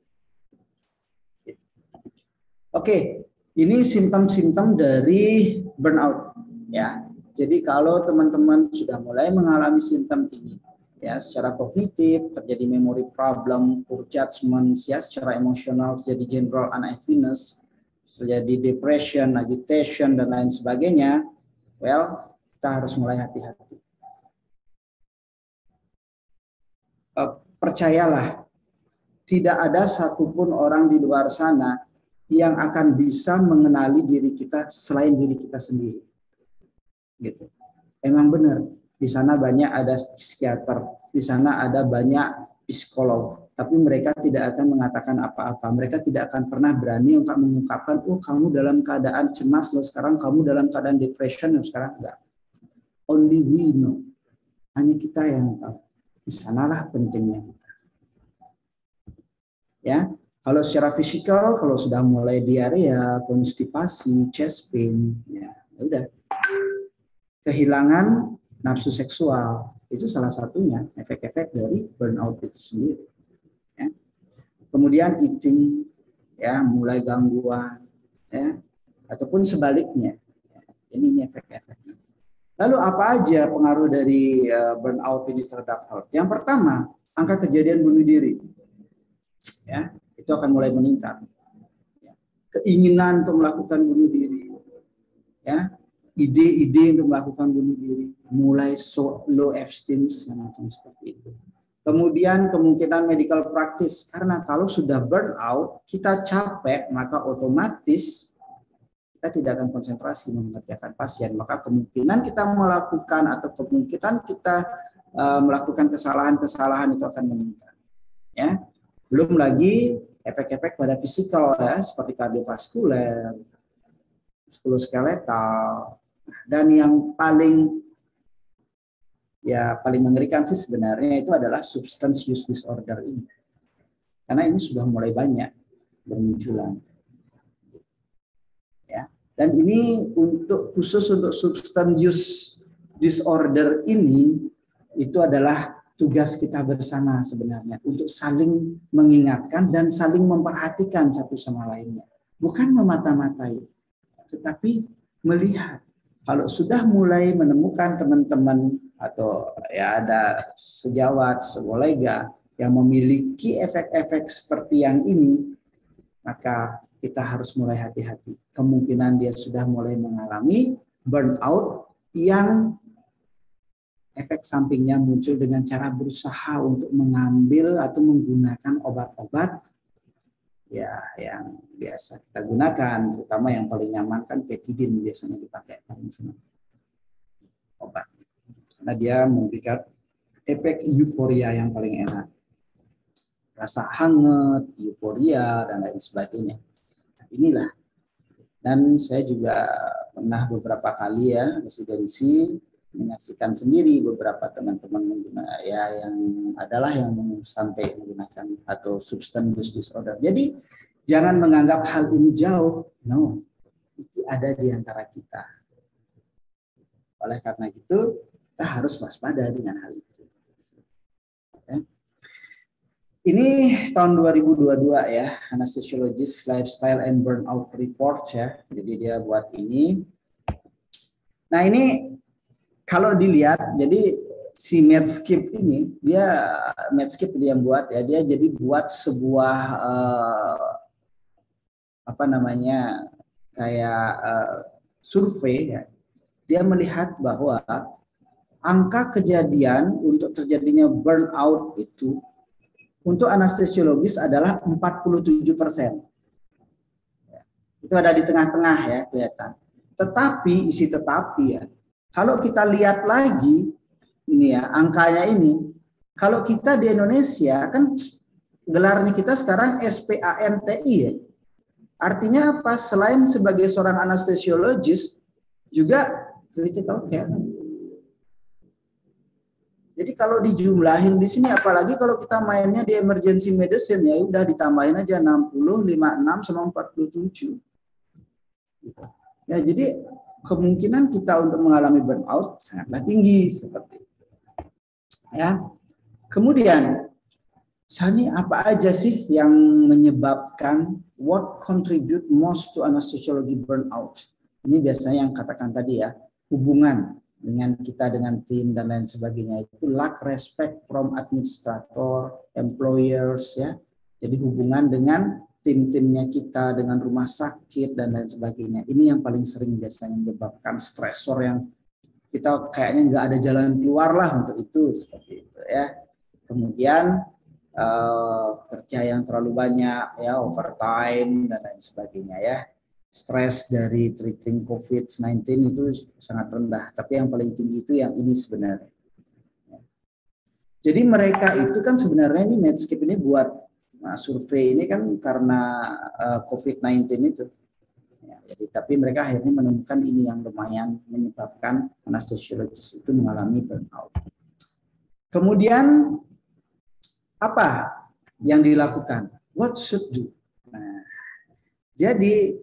Oke, ini simptom-simptom dari burnout ya. Jadi kalau teman-teman sudah mulai mengalami simptom ini, ya secara kognitif terjadi memory problem, poor judgment, ya secara emosional terjadi general uneasiness, terjadi depression, agitation dan lain sebagainya, well kita harus mulai hati-hati. Percayalah, tidak ada satupun orang di luar sana yang akan bisa mengenali diri kita selain diri kita sendiri. Gitu. Emang benar, di sana banyak ada psikiater, di sana ada banyak psikolog, tapi mereka tidak akan mengatakan apa-apa. Mereka tidak akan pernah berani untuk mengungkapkan, oh kamu dalam keadaan cemas loh sekarang, kamu dalam keadaan depression loh sekarang. Enggak. Only we know. Hanya kita yang tahu. Di sanalah pentingnya kita. Ya, kalau secara fisikal, kalau sudah mulai diarea, konstipasi, chest pain, ya udah. Kehilangan nafsu seksual itu salah satunya efek-efek dari burnout itu sendiri. Ya. Kemudian eating, ya mulai gangguan, ya ataupun sebaliknya. Ini efek-efeknya. Lalu apa aja pengaruh dari burnout ini terhadap health? Yang pertama, angka kejadian bunuh diri, ya itu akan mulai meningkat. keinginan untuk melakukan bunuh diri, ya, ide-ide untuk melakukan bunuh diri, mulai low esteem semacam seperti itu. Kemudian kemungkinan medical practice, karena kalau sudah burn out, kita capek, maka otomatis kita tidak akan konsentrasi mengerjakan pasien. Maka kemungkinan kita melakukan atau kemungkinan kita melakukan kesalahan-kesalahan itu akan meningkat. Ya, belum lagi efek-efek pada fisikal ya, seperti kardiovaskuler, muskuloskeletal, dan yang paling mengerikan sih sebenarnya itu adalah substance use disorder ini. Karena ini sudah mulai banyak bermunculan. Ya. Dan ini khusus untuk substance use disorder ini itu adalah tugas kita bersama sebenarnya untuk saling mengingatkan dan saling memperhatikan satu sama lainnya. Bukan memata-matai, tetapi melihat. Kalau sudah mulai menemukan teman-teman atau ya ada sejawat, sekolega yang memiliki efek-efek seperti yang ini, maka kita harus mulai hati-hati. Kemungkinan dia sudah mulai mengalami burnout yang efek sampingnya muncul dengan cara berusaha untuk mengambil atau menggunakan obat-obat ya yang biasa kita gunakan, terutama yang paling nyaman kan petidin biasanya dipakai paling senang obat. Karena dia memberikan efek euforia yang paling enak. Rasa hangat, euforia, dan lain sebagainya. Nah, inilah. Dan saya juga pernah beberapa kali ya residensi menyaksikan sendiri beberapa teman-teman yang sampai menggunakan atau substance use disorder. Jadi jangan menganggap hal ini jauh. No, itu ada di antara kita. Oleh karena itu, kita harus waspada dengan hal itu. Ya. Ini tahun 2022 ya, Anesthesiologist Lifestyle and Burnout Report ya. Jadi dia buat ini. Nah ini kalau dilihat, jadi si Medscape ini, Medscape dia yang buat ya, dia jadi buat sebuah survei ya. Dia melihat bahwa angka kejadian untuk terjadinya burnout itu untuk anestesiologis adalah 47%. Itu ada di tengah-tengah ya kelihatan. Tetapi ya. Kalau kita lihat lagi ini ya angkanya ini, kalau kita di Indonesia kan gelarnya kita sekarang SPANTI ya. Artinya apa? Selain sebagai seorang anestesiologis juga critical care. Jadi kalau dijumlahin di sini, apalagi kalau kita mainnya di emergency medicine ya udah ditambahin aja 60, 56 sama 47. Ya jadi kemungkinan kita untuk mengalami burnout sangatlah tinggi seperti itu. Ya. Kemudian, Sani apa aja sih yang menyebabkan what contribute most to anesthesiology burnout? Ini biasanya yang katakan tadi ya, hubungan dengan kita dengan tim dan lain sebagainya itu lack respect from administrator, employers ya. Jadi hubungan dengan tim-timnya kita, dengan rumah sakit dan lain sebagainya. Ini yang paling sering biasanya menyebabkan stresor yang kita kayaknya nggak ada jalan keluar lah untuk itu seperti itu ya. Kemudian kerja yang terlalu banyak ya, overtime dan lain sebagainya ya. Stres dari treating COVID-19 itu sangat rendah, tapi yang paling tinggi itu yang ini sebenarnya. Jadi mereka itu kan sebenarnya ini Medscape ini buat survei ini kan karena COVID-19 itu. Ya, jadi, tapi mereka akhirnya menemukan ini yang lumayan menyebabkan anestesiologis itu mengalami burnout. Kemudian apa yang dilakukan? What should do? Nah, jadi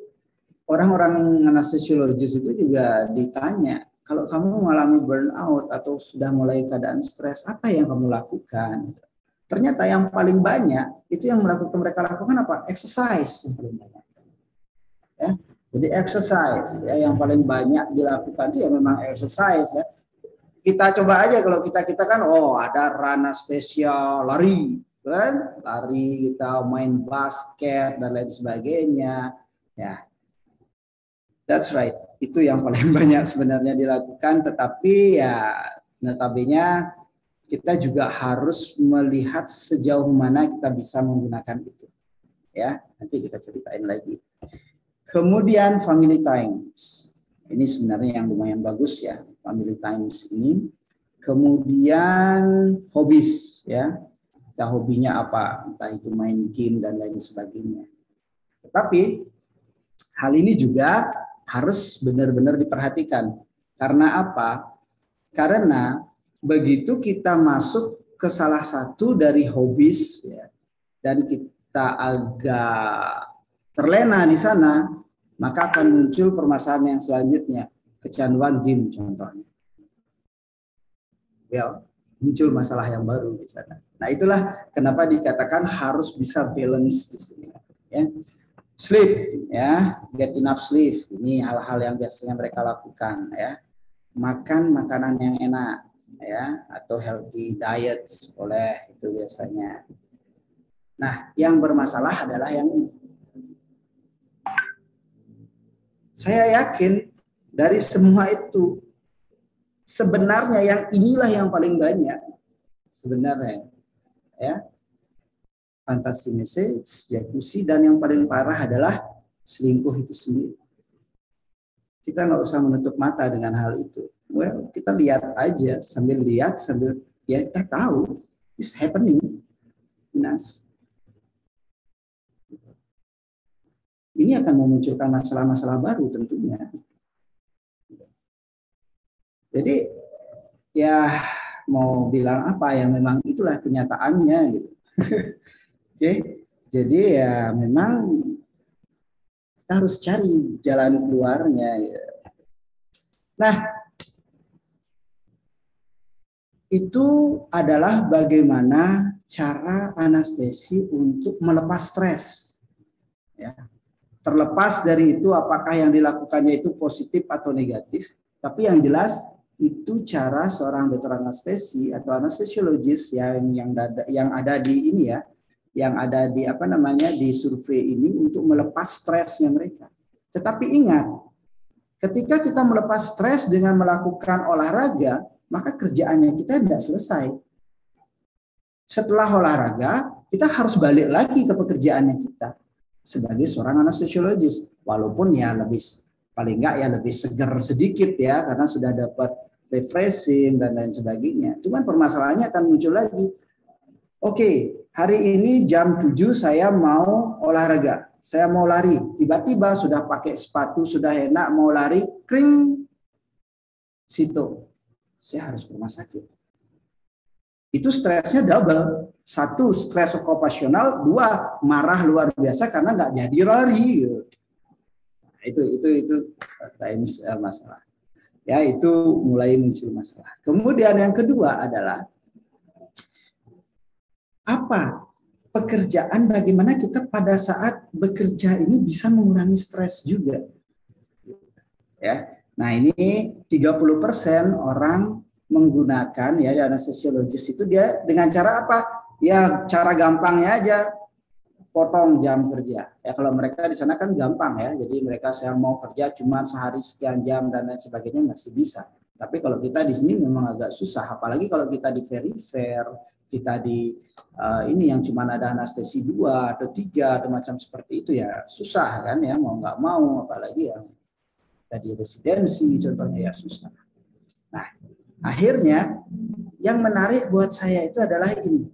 orang-orang anestesiologis itu juga ditanya, kalau kamu mengalami burnout atau sudah mulai keadaan stres, apa yang kamu lakukan? Ternyata yang paling banyak itu yang mereka lakukan apa? Exercise yang paling banyak. Ya, jadi exercise ya yang paling banyak dilakukan itu ya memang exercise ya. Kita coba aja kalau kita kan ada anesthesia lari kan, lari kita main basket dan lain sebagainya. Ya, that's right. Itu yang paling banyak sebenarnya dilakukan, tetapi ya notabene kita juga harus melihat sejauh mana kita bisa menggunakan itu. Ya, nanti kita ceritain lagi. Kemudian family times. Ini sebenarnya yang lumayan bagus ya, family times ini. Kemudian hobbies ya. Kita hobinya apa? Entah itu main game dan lain sebagainya. Tetapi hal ini juga harus benar-benar diperhatikan. Karena apa? Karena begitu kita masuk ke salah satu dari hobbies ya, dan kita agak terlena di sana, maka akan muncul permasalahan yang selanjutnya, kecanduan game contohnya. Well, muncul masalah yang baru di sana. Nah, itulah kenapa dikatakan harus bisa balance di sini. Ya. Sleep, ya, get enough sleep. Ini hal-hal yang biasanya mereka lakukan, ya. Makan makanan yang enak, ya, atau healthy diet boleh itu biasanya. Nah, yang bermasalah adalah yang ini. Saya yakin dari semua itu sebenarnya yang inilah yang paling banyak sebenarnya, ya. Fantasy message, jacuzzi, dan yang paling parah adalah selingkuh itu sendiri. Kita nggak usah menutup mata dengan hal itu. Well, kita lihat aja, sambil lihat, sambil ya kita tahu it's happening in us. Ini akan memunculkan masalah-masalah baru tentunya. Jadi ya mau bilang apa ya, memang itulah kenyataannya gitu. Oke, jadi ya memang kita harus cari jalan keluarnya. Ya. Nah, itu adalah bagaimana cara anestesi untuk melepas stres. Ya. Terlepas dari itu apakah yang dilakukannya itu positif atau negatif, tapi yang jelas itu cara seorang dokter anestesi atau anestesiologis yang ada di ini ya, yang ada di di survei ini untuk melepas stresnya mereka. Tetapi ingat, ketika kita melepas stres dengan melakukan olahraga, maka kerjaannya kita tidak selesai. Setelah olahraga, kita harus balik lagi ke pekerjaannya kita sebagai seorang anestesiologis, walaupun ya paling enggak ya lebih segar sedikit ya, karena sudah dapat refreshing dan lain sebagainya. Cuman permasalahannya akan muncul lagi. Oke, hari ini jam 7 saya mau olahraga. Saya mau lari. Tiba-tiba sudah pakai sepatu, sudah enak, mau lari, kring, situ. Saya harus ke rumah sakit. Itu stresnya double. 1, stres okupasional. 2, marah luar biasa karena nggak jadi lari. Nah, itu times masalah. Ya, itu mulai muncul masalah. Kemudian yang kedua adalah apa pekerjaan, bagaimana kita pada saat bekerja ini bisa mengurangi stres juga. Ya. Nah, ini 30% orang menggunakan ya anestesiologis itu dia dengan cara apa? Ya, cara gampangnya aja, potong jam kerja. Ya, kalau mereka di sana kan gampang ya. Jadi mereka saya mau kerja cuma sehari sekian jam dan lain sebagainya masih bisa. Tapi kalau kita di sini memang agak susah, apalagi kalau kita di perifer, kita di ini yang cuma ada anestesi 2 atau 3 atau macam seperti itu ya susah kan ya, mau nggak mau, apalagi yang tadi residensi contohnya ya susah. Nah, akhirnya yang menarik buat saya itu adalah ini,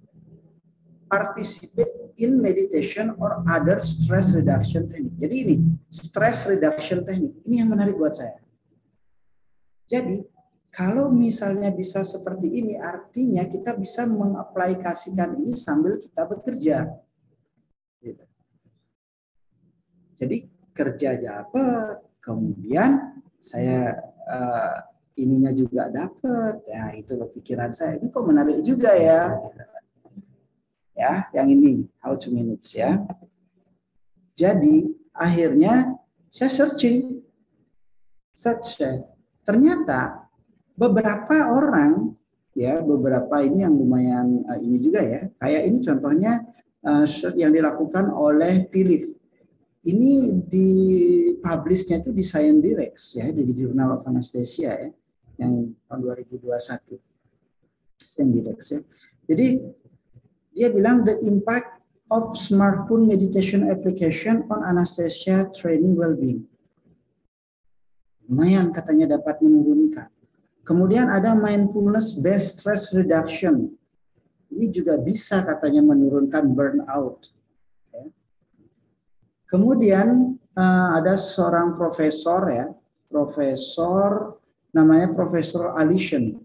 participate in meditation or other stress reduction technique. Jadi ini stress reduction technique ini yang menarik buat saya. Jadi kalau misalnya bisa seperti ini, artinya kita bisa mengaplikasikan ini sambil kita bekerja. Gitu. Jadi kerja dapat, kemudian saya ininya juga dapat. Ya, itu pikiran saya. Ini kok menarik juga ya. Ya, yang ini how to manage ya. Jadi akhirnya saya search. Ternyata beberapa orang ya, beberapa ini yang lumayan ini juga ya, kayak ini contohnya yang dilakukan oleh Philip. Ini dipublishnya itu di Science Direct ya, di Journal of Anesthesia ya, yang tahun 2021. Science Direct ya. Jadi dia bilang the impact of smartphone meditation application on anesthesia training well-being. Lumayan katanya dapat menurunkan. Kemudian ada mindfulness based stress reduction. Ini juga bisa katanya menurunkan burnout. Kemudian ada seorang profesor ya, namanya Profesor Alison.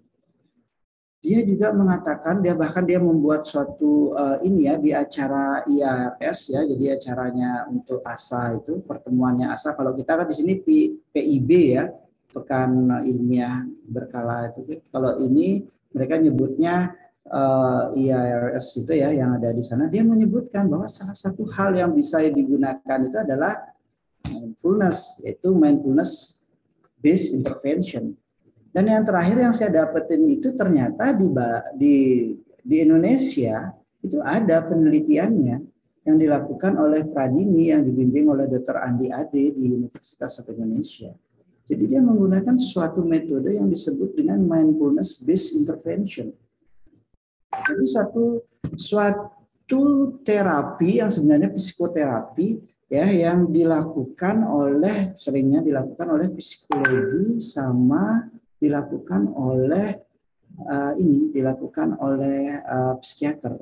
Dia juga mengatakan, dia membuat suatu ini ya di acara IARS ya, jadi acaranya untuk ASA itu, pertemuannya ASA. Kalau kita kan di sini PIB ya, Pekan Ilmiah Berkala itu. Kalau ini mereka nyebutnya IARS itu ya, yang ada di sana. Dia menyebutkan bahwa salah satu hal yang bisa digunakan itu adalah mindfulness, yaitu mindfulness based intervention. Dan yang terakhir yang saya dapetin itu ternyata di Indonesia itu ada penelitiannya yang dilakukan oleh Pradini yang dibimbing oleh Dr. Andi Ade di Universitas Indonesia. Jadi dia menggunakan suatu metode yang disebut dengan mindfulness based intervention. Jadi suatu terapi yang sebenarnya psikoterapi ya, yang seringnya dilakukan oleh psikologi sama dilakukan oleh psikiater.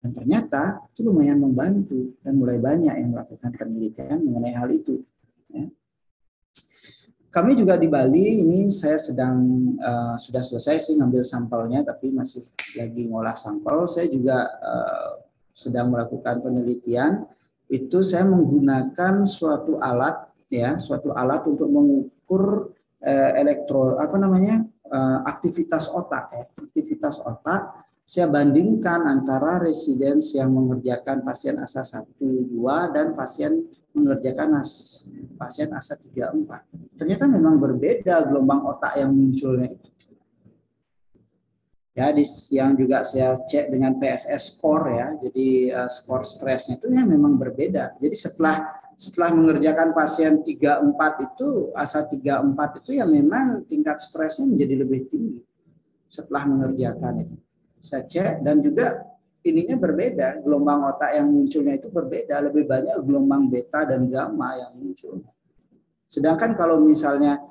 Dan ternyata itu lumayan membantu dan mulai banyak yang melakukan penelitian mengenai hal itu. Ya. Kami juga di Bali ini saya sudah selesai sih ngambil sampelnya, tapi masih lagi ngolah sampel. Saya juga sedang melakukan penelitian. Itu saya menggunakan suatu alat untuk mengukur aktivitas otak ya. Aktivitas otak saya bandingkan antara residens yang mengerjakan pasien ASA 1-2 dan pasien mengerjakan pasien ASA 3-4. Ternyata memang berbeda gelombang otak yang munculnya. Ya, yang juga saya cek dengan PSS score ya. Jadi skor stresnya itu ya memang berbeda. Jadi setelah mengerjakan pasien 3-4 itu, ASA 3-4 itu ya memang tingkat stresnya menjadi lebih tinggi setelah mengerjakan itu. Saya cek dan juga ininya berbeda, gelombang otak yang munculnya itu berbeda, lebih banyak gelombang beta dan gamma yang muncul. Sedangkan kalau misalnya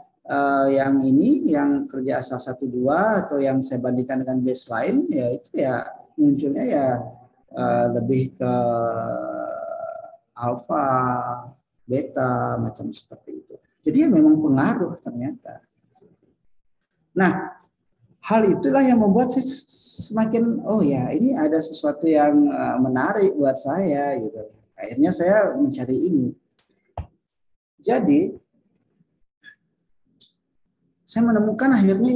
yang kerja ASA 1-2 atau yang saya bandingkan dengan baseline ya itu ya munculnya ya lebih ke alfa, beta, macam seperti itu. Jadi ya memang pengaruh ternyata. Nah, hal itulah yang membuat saya semakin, oh ya ini ada sesuatu yang menarik buat saya gitu. Akhirnya saya mencari ini. Jadi saya menemukan akhirnya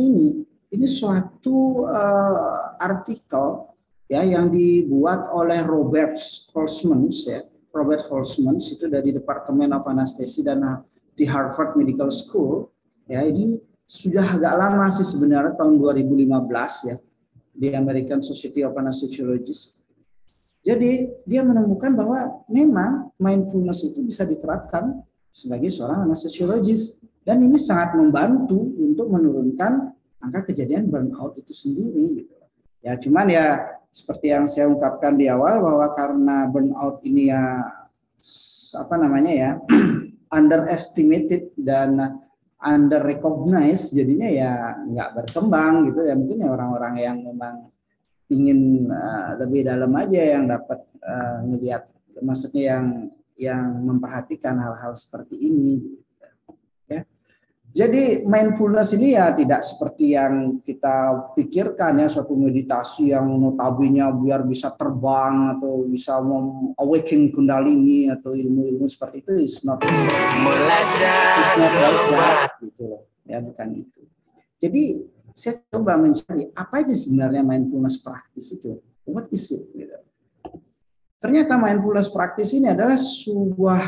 ini suatu artikel ya yang dibuat oleh Robert Holzmans ya. Robert Holzmans itu dari Departemen of Anesthesia dan di Harvard Medical School ya. Ini sudah agak lama sih sebenarnya, tahun 2015 ya, di American Society of Anesthesiologists. Jadi dia menemukan bahwa memang mindfulness itu bisa diterapkan sebagai seorang anestesiologis dan ini sangat membantu untuk menurunkan angka kejadian burnout itu sendiri gitu. Ya cuman ya seperti yang saya ungkapkan di awal bahwa karena burnout ini ya underestimated dan under recognized, jadinya ya nggak berkembang gitu ya. Mungkin ya orang-orang yang memang ingin lebih dalam aja yang dapat ngelihat, maksudnya yang memperhatikan hal-hal seperti ini ya. Jadi mindfulness ini ya tidak seperti yang kita pikirkan ya, suatu meditasi yang notabene biar bisa terbang atau bisa awaken kundalini atau ilmu-ilmu seperti itu is not like that gitu loh. Ya bukan itu. Jadi saya coba mencari apa aja sebenarnya mindfulness praktis itu. What is it gitu. Ternyata mindfulness praktis ini adalah sebuah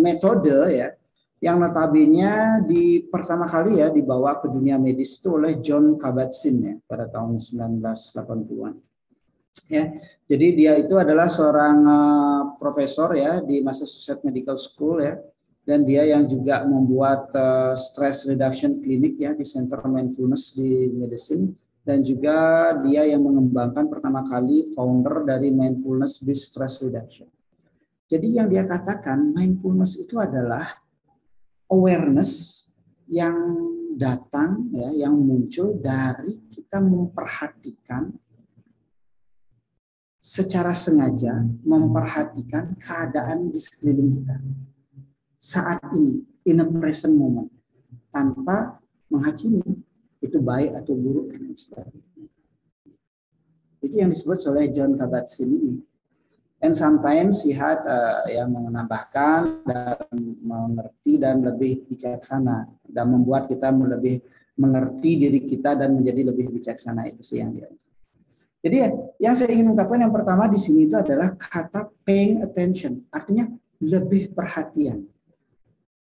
metode ya yang notabene pertama kali ya dibawa ke dunia medis itu oleh John Kabat-Zinn ya pada tahun 1980-an. Ya, jadi dia itu adalah seorang profesor ya di Massachusetts Medical School ya, dan dia yang juga membuat stress reduction clinic ya di Center Mindfulness di Medicine, dan juga dia yang mengembangkan pertama kali founder dari mindfulness based stress reduction. Jadi yang dia katakan mindfulness itu adalah awareness yang datang ya, yang muncul dari kita memperhatikan secara sengaja, memperhatikan keadaan di sekeliling kita saat ini, in a present moment, tanpa menghakimi itu baik atau buruk dan sebagainya. Itu yang disebut oleh Jon Kabat-Zinn ini. And sometimes he had yang menambahkan dan mengerti dan lebih bijaksana dan membuat kita lebih mengerti diri kita dan menjadi lebih bijaksana, itu sih yang dia. Jadi yang saya ingin ungkapkan yang pertama di sini itu adalah kata paying attention, artinya lebih perhatian.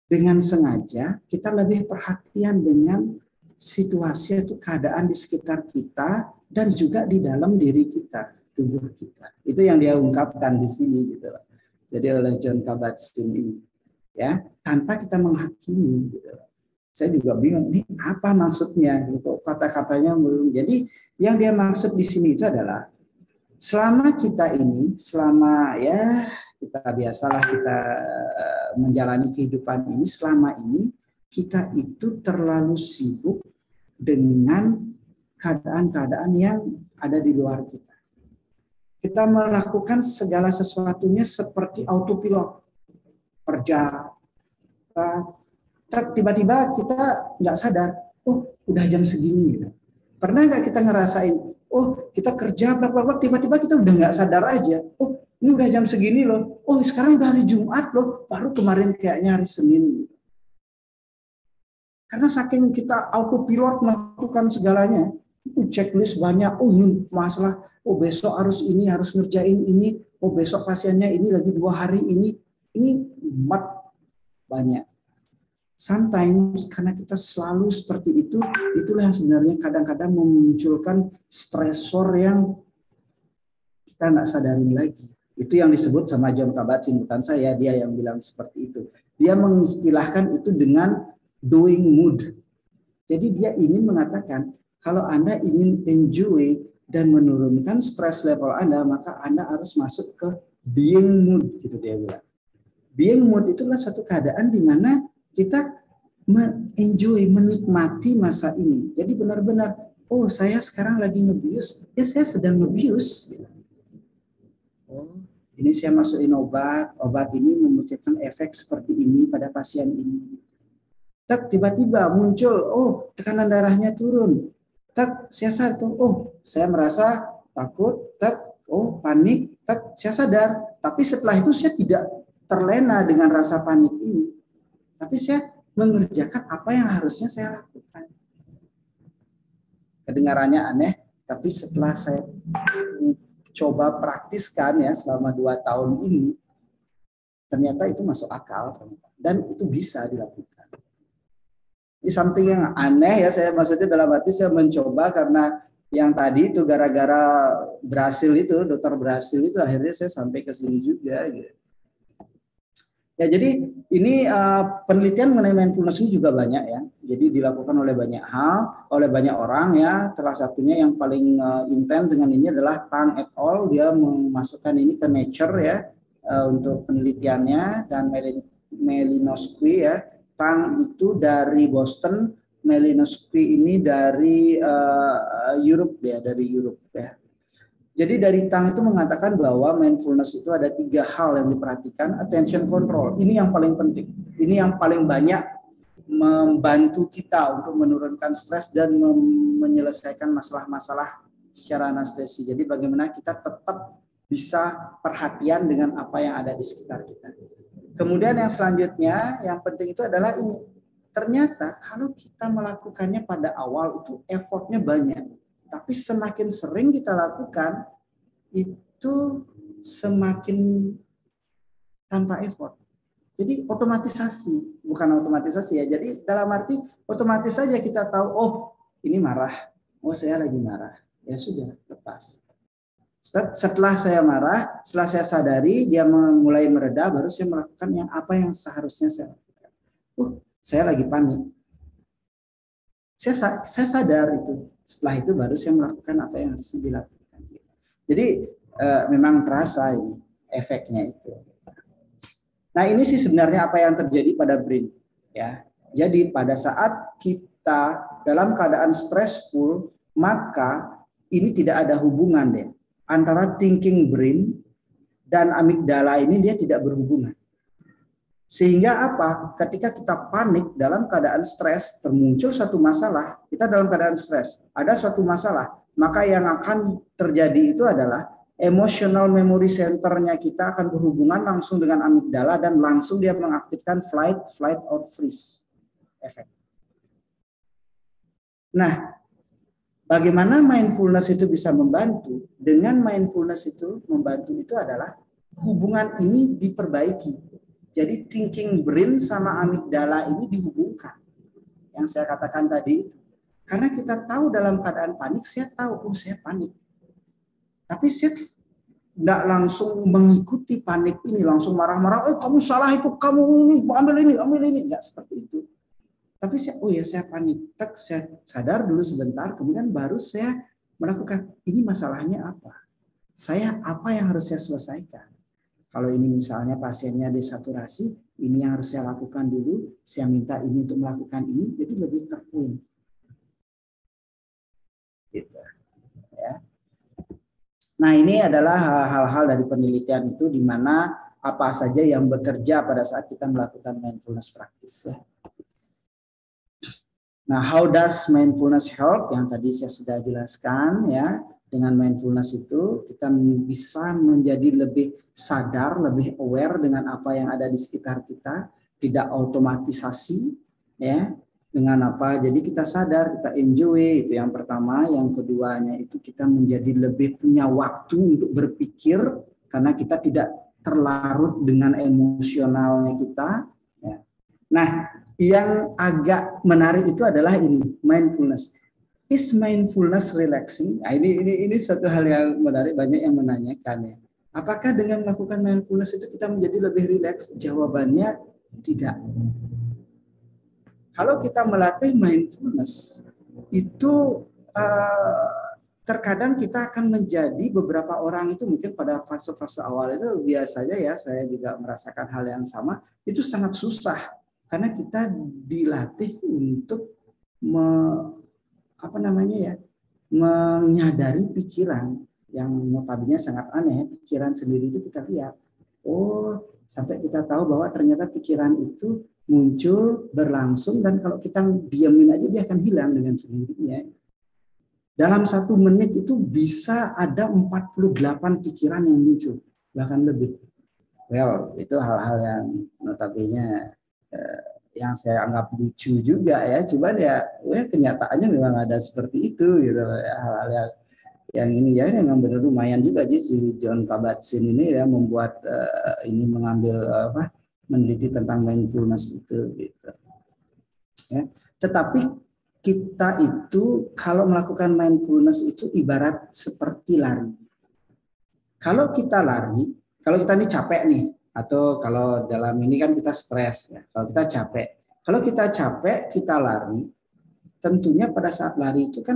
Dengan sengaja kita lebih perhatian dengan situasi atau keadaan di sekitar kita dan juga di dalam diri kita, tubuh kita. Itu yang dia ungkapkan di sini gitu. Jadi oleh Jon Kabat-Zinn ini, ya, tanpa kita menghakimi gitu. Saya juga bingung nih apa maksudnya gitu, kata-katanya belum. Jadi yang dia maksud di sini itu adalah selama kita ini, selama ya kita biasalah kita menjalani kehidupan ini, selama ini kita itu terlalu sibuk dengan keadaan-keadaan yang ada di luar kita. Kita melakukan segala sesuatunya seperti autopilot, kerja, tiba-tiba kita nggak sadar, oh udah jam segini. Pernah nggak kita ngerasain, oh kita kerja, tiba-tiba kita udah nggak sadar aja, oh ini udah jam segini loh, oh sekarang udah hari Jumat loh, baru kemarin kayaknya hari Senin. Karena saking kita autopilot melakukan segalanya, checklist banyak, oh ini masalah, oh besok harus ini, harus ngerjain ini, oh besok pasiennya ini lagi 2 hari ini banyak. Sometimes karena kita selalu seperti itu, itulah yang sebenarnya kadang-kadang memunculkan stresor yang kita nggak sadarin lagi. Itu yang disebut sama Jon Kabat-Zinn, bukan saya, dia yang bilang seperti itu. Dia mengistilahkan itu dengan doing mood. Jadi dia ingin mengatakan, kalau Anda ingin enjoy dan menurunkan stress level Anda, maka Anda harus masuk ke being mood, gitu dia bilang. Being mood itulah satu keadaan di mana kita enjoy, menikmati masa ini. Jadi benar-benar, oh saya sekarang lagi nge-bius, ya saya sedang nge-bius. Oh, ini saya masukin obat ini memunculkan efek seperti ini pada pasien ini. Tiba-tiba muncul, oh tekanan darahnya turun. Saya sadar, oh saya merasa takut, oh panik, saya sadar. Tapi setelah itu saya tidak terlena dengan rasa panik ini. Tapi saya mengerjakan apa yang harusnya saya lakukan. Kedengarannya aneh, tapi setelah saya coba praktiskan ya selama 2 tahun ini, ternyata itu masuk akal dan itu bisa dilakukan. Ini something yang aneh ya, saya maksudnya dalam arti saya mencoba karena yang tadi itu gara-gara berhasil itu, dokter berhasil itu akhirnya saya sampai ke sini juga gitu. Ya, jadi ini penelitian mengenai mindfulness ini juga banyak ya. Jadi dilakukan oleh banyak hal, oleh banyak orang ya. Salah satunya yang paling intens dengan ini adalah Tang et al. Dia memasukkan ini ke Nature ya untuk penelitiannya, dan Malinowski ya. Tang itu dari Boston, Malinowski ini dari Europe ya, Jadi dari Tang itu mengatakan bahwa mindfulness itu ada 3 hal yang diperhatikan. Attention control, ini yang paling penting. Ini yang paling banyak membantu kita untuk menurunkan stres dan menyelesaikan masalah-masalah secara anestesi. Jadi bagaimana kita tetap bisa perhatian dengan apa yang ada di sekitar kita. Kemudian yang selanjutnya, yang penting itu adalah ini. Ternyata kalau kita melakukannya pada awal itu effortnya banyak. Tapi semakin sering kita lakukan, itu semakin tanpa effort. Jadi otomatisasi, bukan otomatisasi ya. Jadi dalam arti otomatis saja kita tahu, oh ini marah, oh saya lagi marah. Ya sudah, lepas. Setelah saya marah, setelah saya sadari dia mulai mereda, baru saya melakukan yang apa yang seharusnya saya lakukan. Saya lagi panik. Saya sadar itu. Setelah itu baru saya melakukan apa yang harus dilakukan. Jadi memang terasa ini efeknya itu. Nah, ini sih sebenarnya apa yang terjadi pada brain, ya. Jadi pada saat kita dalam keadaan stressful, maka ini tidak ada hubungan deh antara thinking brain dan amigdala ini, dia tidak berhubungan. Sehingga apa? Ketika kita panik dalam keadaan stres, termuncul satu masalah, kita dalam keadaan stres, ada suatu masalah, maka yang akan terjadi itu adalah emotional memory centernya kita akan berhubungan langsung dengan amigdala dan langsung dia mengaktifkan flight or freeze effect. Nah, bagaimana mindfulness itu bisa membantu? Dengan mindfulness itu membantu itu adalah hubungan ini diperbaiki. Jadi thinking brain sama amigdala ini dihubungkan. Yang saya katakan tadi, karena kita tahu dalam keadaan panik, saya tahu, saya panik. Tapi saya tidak langsung mengikuti panik ini, langsung marah-marah, kamu salah itu, kamu ini, ambil ini. Enggak seperti itu. Tapi saya panik. Saya sadar dulu sebentar, kemudian baru saya melakukan, ini masalahnya apa? Apa yang harus saya selesaikan? Kalau ini misalnya pasiennya desaturasi, ini yang harus saya lakukan dulu, saya minta ini untuk melakukan ini, jadi lebih terpoint. Gitu. Ya. Nah, ini adalah hal-hal dari penelitian itu, di mana apa saja yang bekerja pada saat kita melakukan mindfulness practice. Ya. Nah, how does mindfulness help? Yang tadi saya sudah jelaskan, ya. Dengan mindfulness itu kita bisa menjadi lebih sadar, lebih aware dengan apa yang ada di sekitar kita, tidak otomatisasi, ya. Dengan apa? Jadi kita sadar, kita enjoy, itu yang pertama. Yang keduanya itu kita menjadi lebih punya waktu untuk berpikir karena kita tidak terlarut dengan emosionalnya kita. Ya. Nah, yang agak menarik itu adalah ini, mindfulness. Is mindfulness relaxing? Nah, ini satu hal yang menarik, banyak yang menanyakan, ya. Apakah dengan melakukan mindfulness itu kita menjadi lebih rileks? Jawabannya tidak. Kalau kita melatih mindfulness, itu terkadang kita akan menjadi, beberapa orang itu mungkin pada fase-fase awal itu biasanya, ya, saya juga merasakan hal yang sama, itu sangat susah karena kita dilatih untuk menyadari pikiran yang notabene sangat aneh. Pikiran sendiri itu kita lihat, sampai kita tahu bahwa ternyata pikiran itu muncul, berlangsung, dan kalau kita diamin aja dia akan hilang dengan sendirinya. Dalam 1 menit itu bisa ada 48 pikiran yang muncul, bahkan lebih. Well, itu hal-hal yang notabene yang saya anggap lucu juga, ya. Cuman ya kenyataannya memang ada seperti itu, gitu. Hal-hal yang ini, ya, memang benar lumayan juga. Jadi si Jon Kabat-Zinn ini, ya, membuat ini, mengambil meneliti tentang mindfulness itu, gitu. Ya. Tetapi kita itu kalau melakukan mindfulness itu ibarat seperti lari. Kalau kita lari, kalau kita ini capek nih, atau kalau dalam ini kan kita stres, ya. Kalau kita capek, kita lari, tentunya pada saat lari itu kan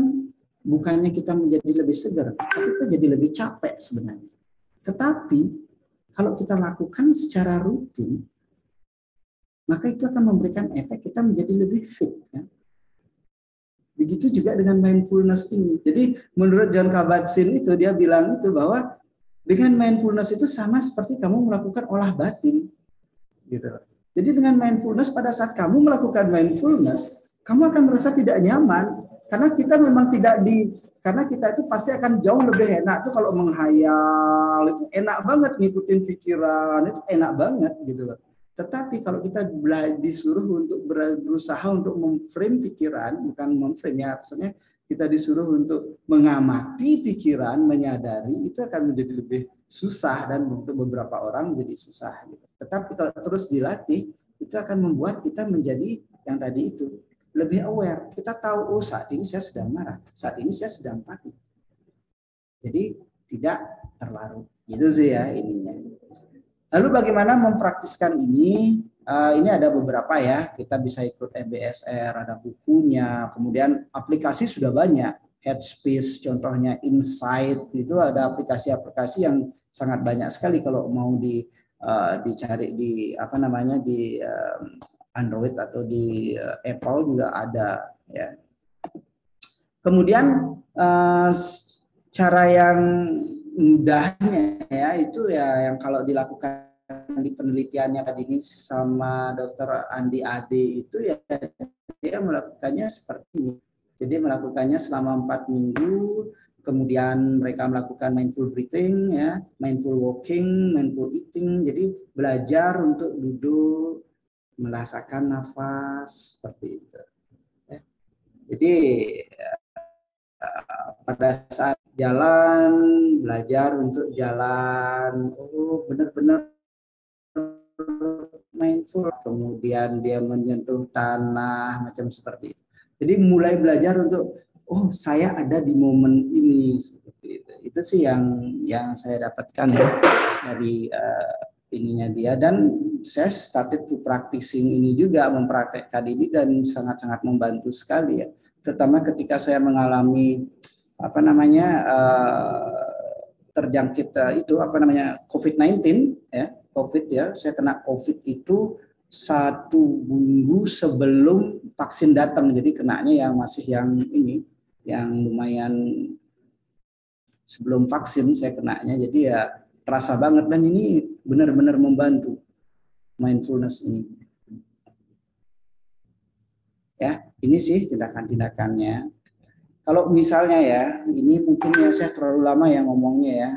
bukannya kita menjadi lebih segar, tapi kita jadi lebih capek sebenarnya. Tetapi kalau kita lakukan secara rutin, maka itu akan memberikan efek kita menjadi lebih fit, ya. Begitu juga dengan mindfulness ini. Jadi menurut Jon Kabat-Zinn itu, dia bilang itu bahwa dengan mindfulness itu sama seperti kamu melakukan olah batin, gitu. Jadi dengan mindfulness, pada saat kamu melakukan mindfulness, kamu akan merasa tidak nyaman karena kita memang karena kita itu pasti akan jauh lebih enak tuh kalau menghayal, itu enak banget, ngikutin pikiran itu enak banget, gitu. Tetapi kalau kita disuruh untuk berusaha untuk memframe pikiran, bukan memframe, ya, maksudnya kita disuruh untuk mengamati pikiran, menyadari, itu akan menjadi lebih susah, dan untuk beberapa orang menjadi susah, gitu. Tetapi kalau terus dilatih, itu akan membuat kita menjadi yang tadi itu, lebih aware. Kita tahu, saat ini saya sedang marah, saat ini saya sedang panik. Jadi tidak terlarut. Itu sih ya ininya. Lalu bagaimana mempraktiskan ini? Ini ada beberapa ya. Kita bisa ikut MBSR, ada bukunya. Kemudian aplikasi sudah banyak. Headspace, contohnya Insight, itu ada aplikasi-aplikasi yang sangat banyak sekali kalau mau dicari di apa namanya di Android atau di Apple juga ada ya. Kemudian cara yang mudahnya ya itu ya yang kalau dilakukan di penelitiannya tadi ini sama Dr. Andi Ade itu ya dia melakukannya seperti ini. Jadi melakukannya selama 4 minggu, kemudian mereka melakukan mindful breathing ya, mindful walking, mindful eating. Jadi belajar untuk duduk, merasakan nafas seperti itu. Ya. Jadi pada saat jalan, belajar untuk jalan, benar-benar mindful, kemudian dia menyentuh tanah, macam seperti itu. Jadi mulai belajar untuk, saya ada di momen ini, seperti itu. Itu sih yang saya dapatkan ya, dari ininya dia, dan saya started to practicing ini juga, mempraktekkan ini, dan sangat-sangat membantu sekali ya. Terutama ketika saya mengalami terjangkit itu COVID-19 ya, COVID ya, saya kena COVID itu 1 minggu sebelum vaksin datang, jadi kenanya yang masih yang ini, yang lumayan sebelum vaksin saya kenanya, jadi ya terasa banget, dan ini benar-benar membantu mindfulness ini. Ya, ini sih tindakan-tindakannya. Kalau misalnya ya, ini mungkin ya saya terlalu lama ya ngomongnya ya.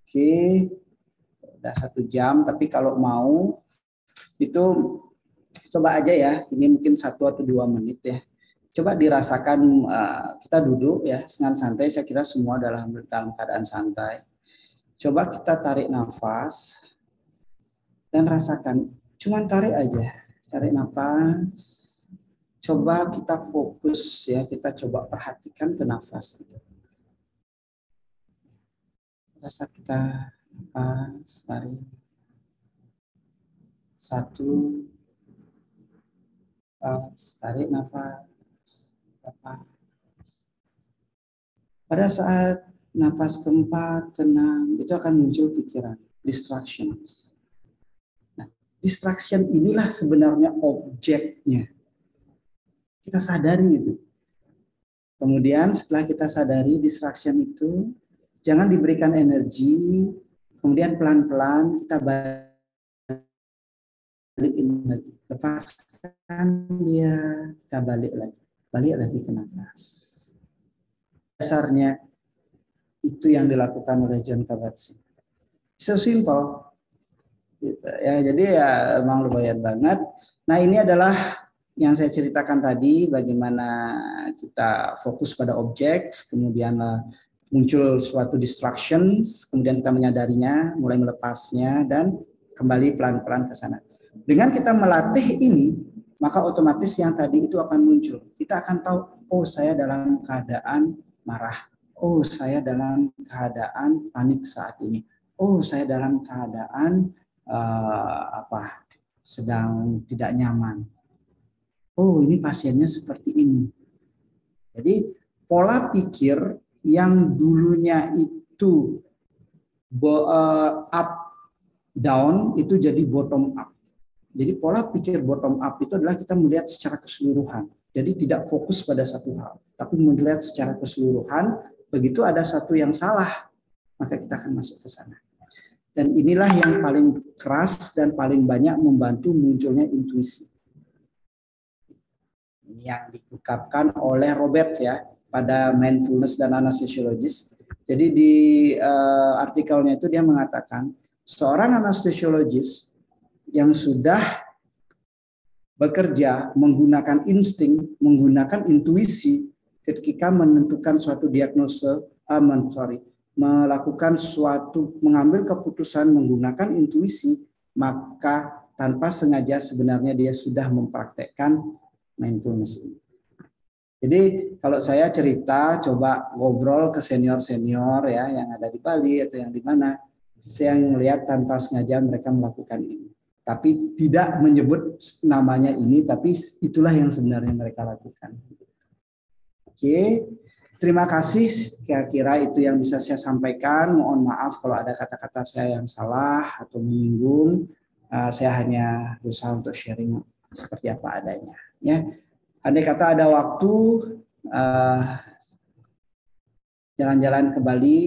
Oke, udah 1 jam, tapi kalau mau itu coba aja ya, ini mungkin 1 atau 2 menit ya. Coba dirasakan, kita duduk ya dengan santai, saya kira semua dalam keadaan santai. Coba kita tarik nafas dan rasakan, cuman tarik aja, tarik nafas. Coba kita fokus ya, kita coba perhatikan ke nafas. Rasa kita nafas, tarik. 1, tarik nafas, lepas. Pada saat nafas keempat, ke-6, itu akan muncul pikiran, distractions. Nah, distraction inilah sebenarnya objeknya. Kita sadari itu. Kemudian setelah kita sadari distraction itu, jangan diberikan energi, kemudian pelan-pelan kita balikin lagi. Lepaskan dia, kita balik lagi ke nafas. Dasarnya itu yang dilakukan oleh Jon Kabat-Zinn. So simple. Gitu. Ya, jadi ya emang lumayan banget. Nah, ini adalah yang saya ceritakan tadi, bagaimana kita fokus pada objek, kemudian muncul suatu distractions, kemudian kita menyadarinya, mulai melepasnya, dan kembali pelan-pelan ke sana. Dengan kita melatih ini, maka otomatis yang tadi itu akan muncul. Kita akan tahu, saya dalam keadaan marah. Saya dalam keadaan panik saat ini. Saya dalam keadaan sedang tidak nyaman. Ini pasiennya seperti ini. Jadi pola pikir yang dulunya itu up down itu jadi bottom up. Jadi pola pikir bottom up itu adalah kita melihat secara keseluruhan. Jadi tidak fokus pada satu hal, tapi melihat secara keseluruhan. Begitu ada satu yang salah, maka kita akan masuk ke sana. Dan inilah yang paling keras dan paling banyak membantu munculnya intuisi. Yang diungkapkan oleh Robert ya pada mindfulness dan anesthesiologist. Jadi di artikelnya itu dia mengatakan seorang anesthesiologist yang sudah bekerja menggunakan insting, menggunakan intuisi ketika menentukan suatu diagnosa, melakukan suatu, mengambil keputusan menggunakan intuisi, maka tanpa sengaja sebenarnya dia sudah mempraktekkan mindfulness ini. Jadi kalau saya cerita, coba ngobrol ke senior-senior ya yang ada di Bali atau yang di mana, saya melihat tanpa sengaja mereka melakukan ini. Tapi tidak menyebut namanya ini, tapi itulah yang sebenarnya mereka lakukan. Oke, terima kasih. Kira-kira itu yang bisa saya sampaikan. Mohon maaf kalau ada kata-kata saya yang salah atau menyinggung. Saya hanya berusaha untuk sharing seperti apa adanya. Ya. Andai kata ada waktu jalan-jalan ke Bali,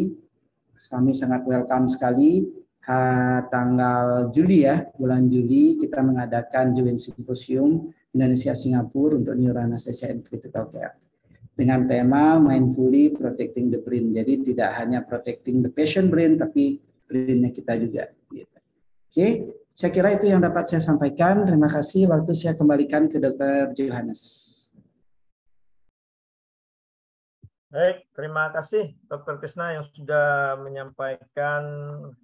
kami sangat welcome sekali. Tanggal Juli ya, bulan Juli kita mengadakan Joint Symposium Indonesia Singapura untuk Neuroanesthesia and Critical Care dengan tema Mindfully Protecting the Brain. Jadi tidak hanya protecting the patient brain, tapi brainnya kita juga. Oke. Saya kira itu yang dapat saya sampaikan. Terima kasih. Waktu saya kembalikan ke Dr. Johannes. Baik, terima kasih Dr. Krisna yang sudah menyampaikan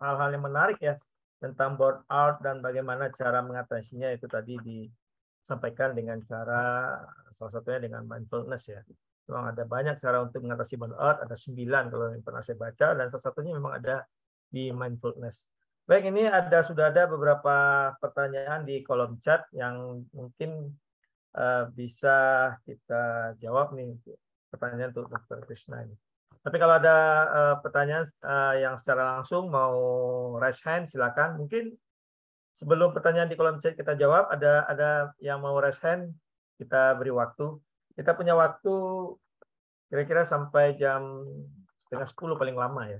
hal-hal yang menarik ya tentang burnout dan bagaimana cara mengatasinya. Itu tadi disampaikan dengan cara salah satunya dengan mindfulness ya. Memang ada banyak cara untuk mengatasi burnout, ada 9 kalau yang pernah saya baca, dan salah satunya memang ada di mindfulness. Baik, ini sudah ada beberapa pertanyaan di kolom chat yang mungkin bisa kita jawab nih, pertanyaan untuk Dr. Krisna ini. Tapi kalau ada pertanyaan yang secara langsung mau raise hand, silakan. Mungkin sebelum pertanyaan di kolom chat kita jawab, ada yang mau raise hand, kita beri waktu. Kita punya waktu kira-kira sampai jam 9:30 paling lama ya.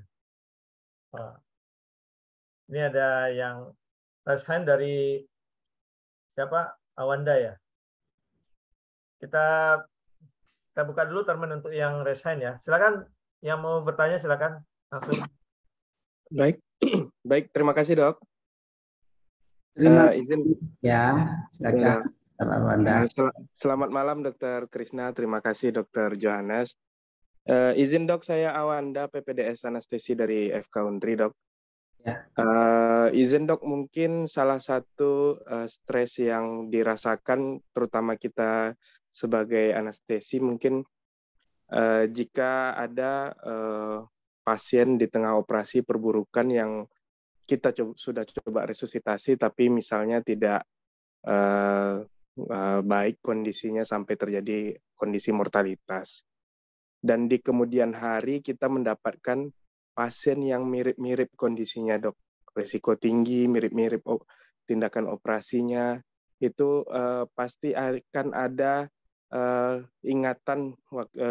Ini ada yang raise hand dari siapa? Awanda ya. Kita buka dulu termen untuk yang raise hand ya. Silakan yang mau bertanya silakan langsung. Baik, baik. Terima kasih dok. Terima izin ya, silakan. Selamat malam Dr. Krisna. Terima kasih Dr. Johannes. Izin dok, saya Awanda PPDS Anestesi dari FK Untri dok. Ya. Izin dok, mungkin salah satu stres yang dirasakan terutama kita sebagai anestesi mungkin jika ada pasien di tengah operasi perburukan yang kita sudah coba resusitasi tapi misalnya tidak baik kondisinya sampai terjadi kondisi mortalitas. Dan di kemudian hari kita mendapatkan pasien yang mirip-mirip kondisinya dok, risiko tinggi, mirip-mirip tindakan operasinya, itu pasti akan ada ingatan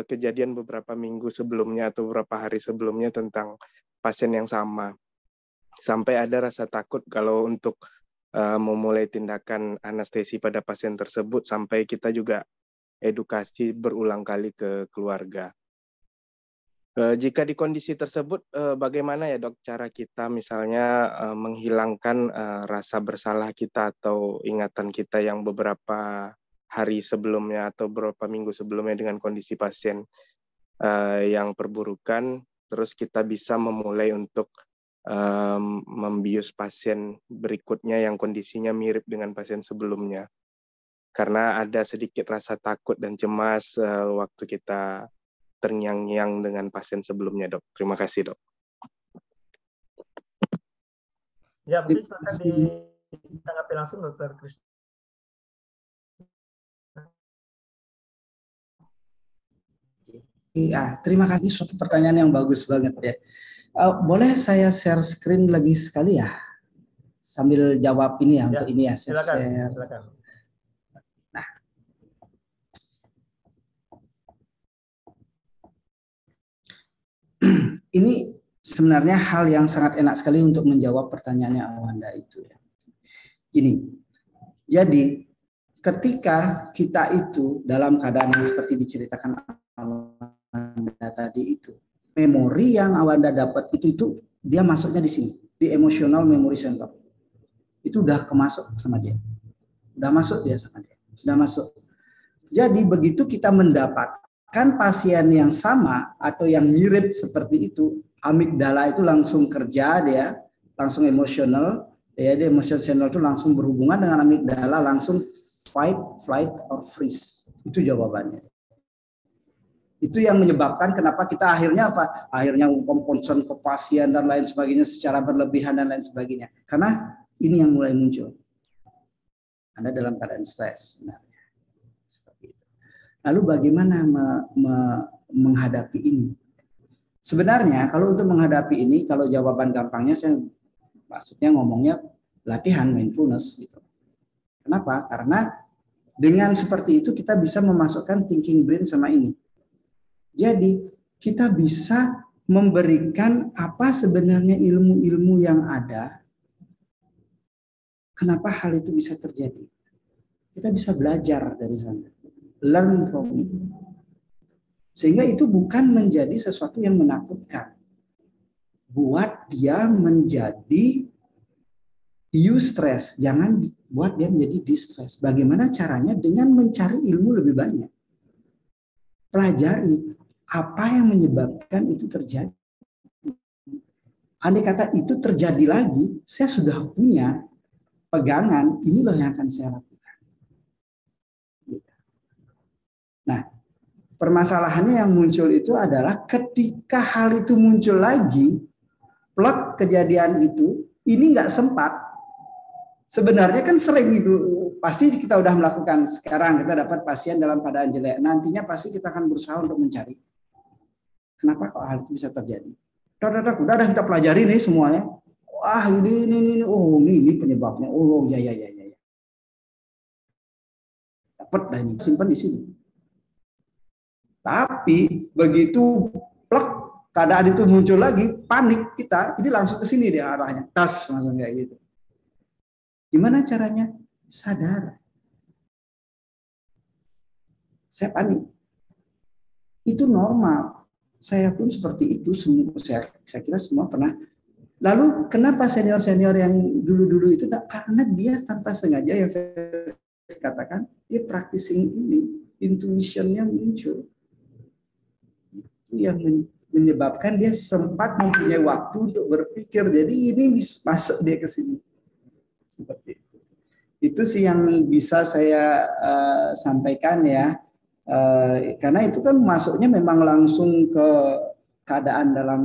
kejadian beberapa minggu sebelumnya atau beberapa hari sebelumnya tentang pasien yang sama. Sampai ada rasa takut kalau untuk memulai tindakan anestesi pada pasien tersebut, sampai kita juga edukasi berulang kali ke keluarga. Jika di kondisi tersebut, bagaimana ya dok cara kita misalnya menghilangkan rasa bersalah kita atau ingatan kita yang beberapa hari sebelumnya atau beberapa minggu sebelumnya dengan kondisi pasien yang perburukan, terus kita bisa memulai untuk membius pasien berikutnya yang kondisinya mirip dengan pasien sebelumnya. Karena ada sedikit rasa takut dan cemas waktu kita terngiang-ngiang dengan pasien sebelumnya, dok. Terima kasih, dok. Ya, mungkin silakan ditanggapi langsung, Dr. Krisna. Ya, terima kasih. Suatu pertanyaan yang bagus banget ya. Boleh saya share screen lagi sekali ya? Sambil jawab ini ya, untuk ini ya. Silakan. Nah. Ini sebenarnya hal yang sangat enak sekali untuk menjawab pertanyaannya Awanda itu ya. Gini, jadi ketika kita itu dalam keadaan yang seperti diceritakan Awanda tadi itu, memori yang Awanda dapat itu dia masuknya di sini, di emotional memory center. Itu udah kemasuk sama dia. Udah masuk dia sama dia. Sudah masuk. Jadi begitu kita mendapatkan pasien yang sama atau yang mirip seperti itu, amigdala itu langsung kerja, dia langsung emosional, dia emosional itu langsung berhubungan dengan amigdala, langsung fight, flight, or freeze. Itu jawabannya. Itu yang menyebabkan kenapa kita akhirnya apa? Akhirnya concern ke pasien dan lain sebagainya secara berlebihan dan lain sebagainya. Karena ini yang mulai muncul. Anda dalam keadaan stres sebenarnya. Seperti itu. Lalu bagaimana menghadapi ini? Sebenarnya kalau untuk menghadapi ini, kalau jawaban gampangnya saya maksudnya ngomongnya latihan mindfulness gitu. Kenapa? Karena dengan seperti itu kita bisa memasukkan thinking brain sama ini. Jadi kita bisa memberikan apa sebenarnya ilmu-ilmu yang ada. Kenapa hal itu bisa terjadi? Kita bisa belajar dari sana. Learn from it. Sehingga itu bukan menjadi sesuatu yang menakutkan. Buat dia menjadi eustress. Jangan buat dia menjadi distress. Bagaimana caranya? Dengan mencari ilmu lebih banyak. Pelajari apa yang menyebabkan itu terjadi. Andai kata itu terjadi lagi, saya sudah punya pegangan, ini loh yang akan saya lakukan. Nah, permasalahannya yang muncul itu adalah ketika hal itu muncul lagi, plot kejadian itu, ini nggak sempat. Sebenarnya kan sering itu, pasti kita udah melakukan sekarang, kita dapat pasien dalam keadaan jelek. Nantinya pasti kita akan berusaha untuk mencari. Kenapa kok hal itu bisa terjadi? Udah kita pelajari nih semuanya. Wah ini, oh ini penyebabnya. Oh ya. Dapat dah ini, simpan di sini. Tapi begitu plek keadaan itu muncul lagi, panik kita, ini langsung ke sini dia arahnya, tas langsung kayak gitu. Gimana caranya? Sadar. Saya panik. Itu normal. Saya pun seperti itu, saya kira semua pernah. Lalu kenapa senior-senior yang dulu-dulu itu? Karena dia tanpa sengaja yang saya katakan, dia practicing ini, intuitionnya muncul. Itu yang menyebabkan dia sempat mempunyai waktu untuk berpikir. Jadi ini masuk dia ke sini. Seperti itu. Itu sih yang bisa saya sampaikan ya. Karena itu kan masuknya memang langsung ke keadaan dalam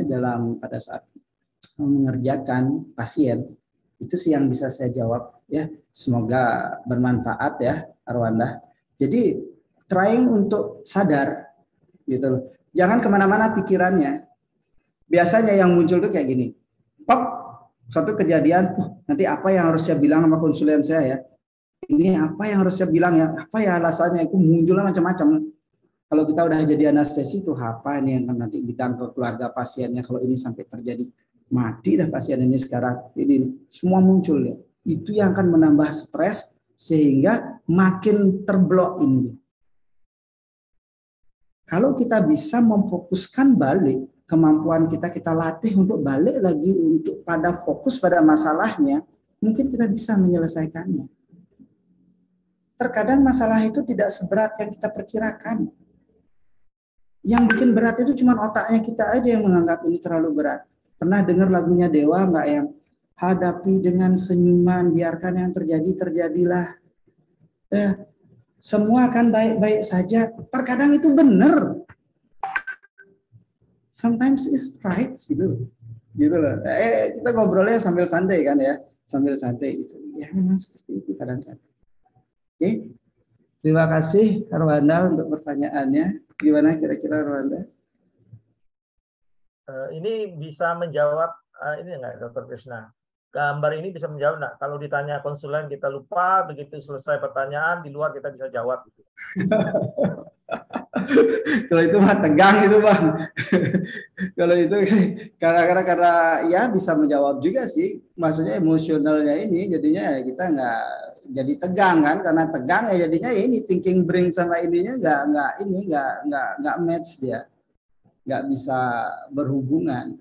dalam pada saat mengerjakan pasien. Itu sih yang bisa saya jawab ya. Semoga bermanfaat ya Arwanda. Jadi trying untuk sadar gitu loh. Jangan kemana-mana pikirannya. Biasanya yang muncul tuh kayak gini. Pop, suatu kejadian, nanti apa yang harus saya bilang sama konsulen saya ya. Ini apa yang harus saya bilang ya? Apa ya alasannya? Itu munculnya macam-macam. Kalau kita udah jadi anestesi itu apa ini yang nanti bilang ke keluarga pasiennya kalau ini sampai terjadi mati dah pasien ini sekarang. Ini semua muncul ya. Itu yang akan menambah stres sehingga makin terblok ini. Kalau kita bisa memfokuskan balik kemampuan kita latih untuk balik lagi untuk pada fokus pada masalahnya, mungkin kita bisa menyelesaikannya. Terkadang masalah itu tidak seberat yang kita perkirakan. Yang bikin berat itu cuma otaknya kita aja yang menganggap ini terlalu berat. Pernah dengar lagunya Dewa nggak yang hadapi dengan senyuman, biarkan yang terjadi terjadilah. Semua akan baik-baik saja. Terkadang itu benar. Sometimes it's right gitu loh. Kita ngobrolnya sambil santai kan ya, sambil santai gitu. Ya memang seperti itu kadang-kadang. Oke, terima kasih Arwanda untuk pertanyaannya. Gimana kira-kira Arwanda? Ini bisa menjawab ini enggak Dr. Krishna? Gambar ini bisa menjawab enggak? Kalau ditanya konsulen kita lupa, begitu selesai pertanyaan di luar kita bisa jawab. Kalau itu mah tegang itu Bang. Kalau itu karena ya bisa menjawab juga sih. Maksudnya emosionalnya ini jadinya kita nggak jadi tegang kan, karena tegang ya jadinya ya ini thinking brain sama ininya nggak match dia, nggak bisa berhubungan.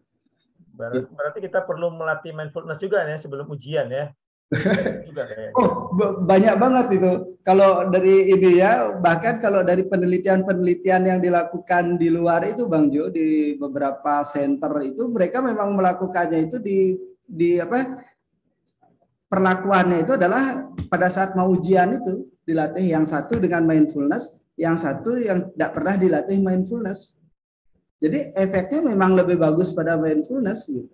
Berarti kita perlu melatih mindfulness juga ya sebelum ujian ya. Juga, oh banyak banget itu kalau dari ini ya, bahkan kalau dari penelitian yang dilakukan di luar itu Bang Jo, di beberapa center itu mereka memang melakukannya itu di perlakuannya itu adalah pada saat mau ujian itu dilatih yang satu dengan mindfulness, yang satu yang tidak pernah dilatih mindfulness. Jadi efeknya memang lebih bagus pada mindfulness gitu.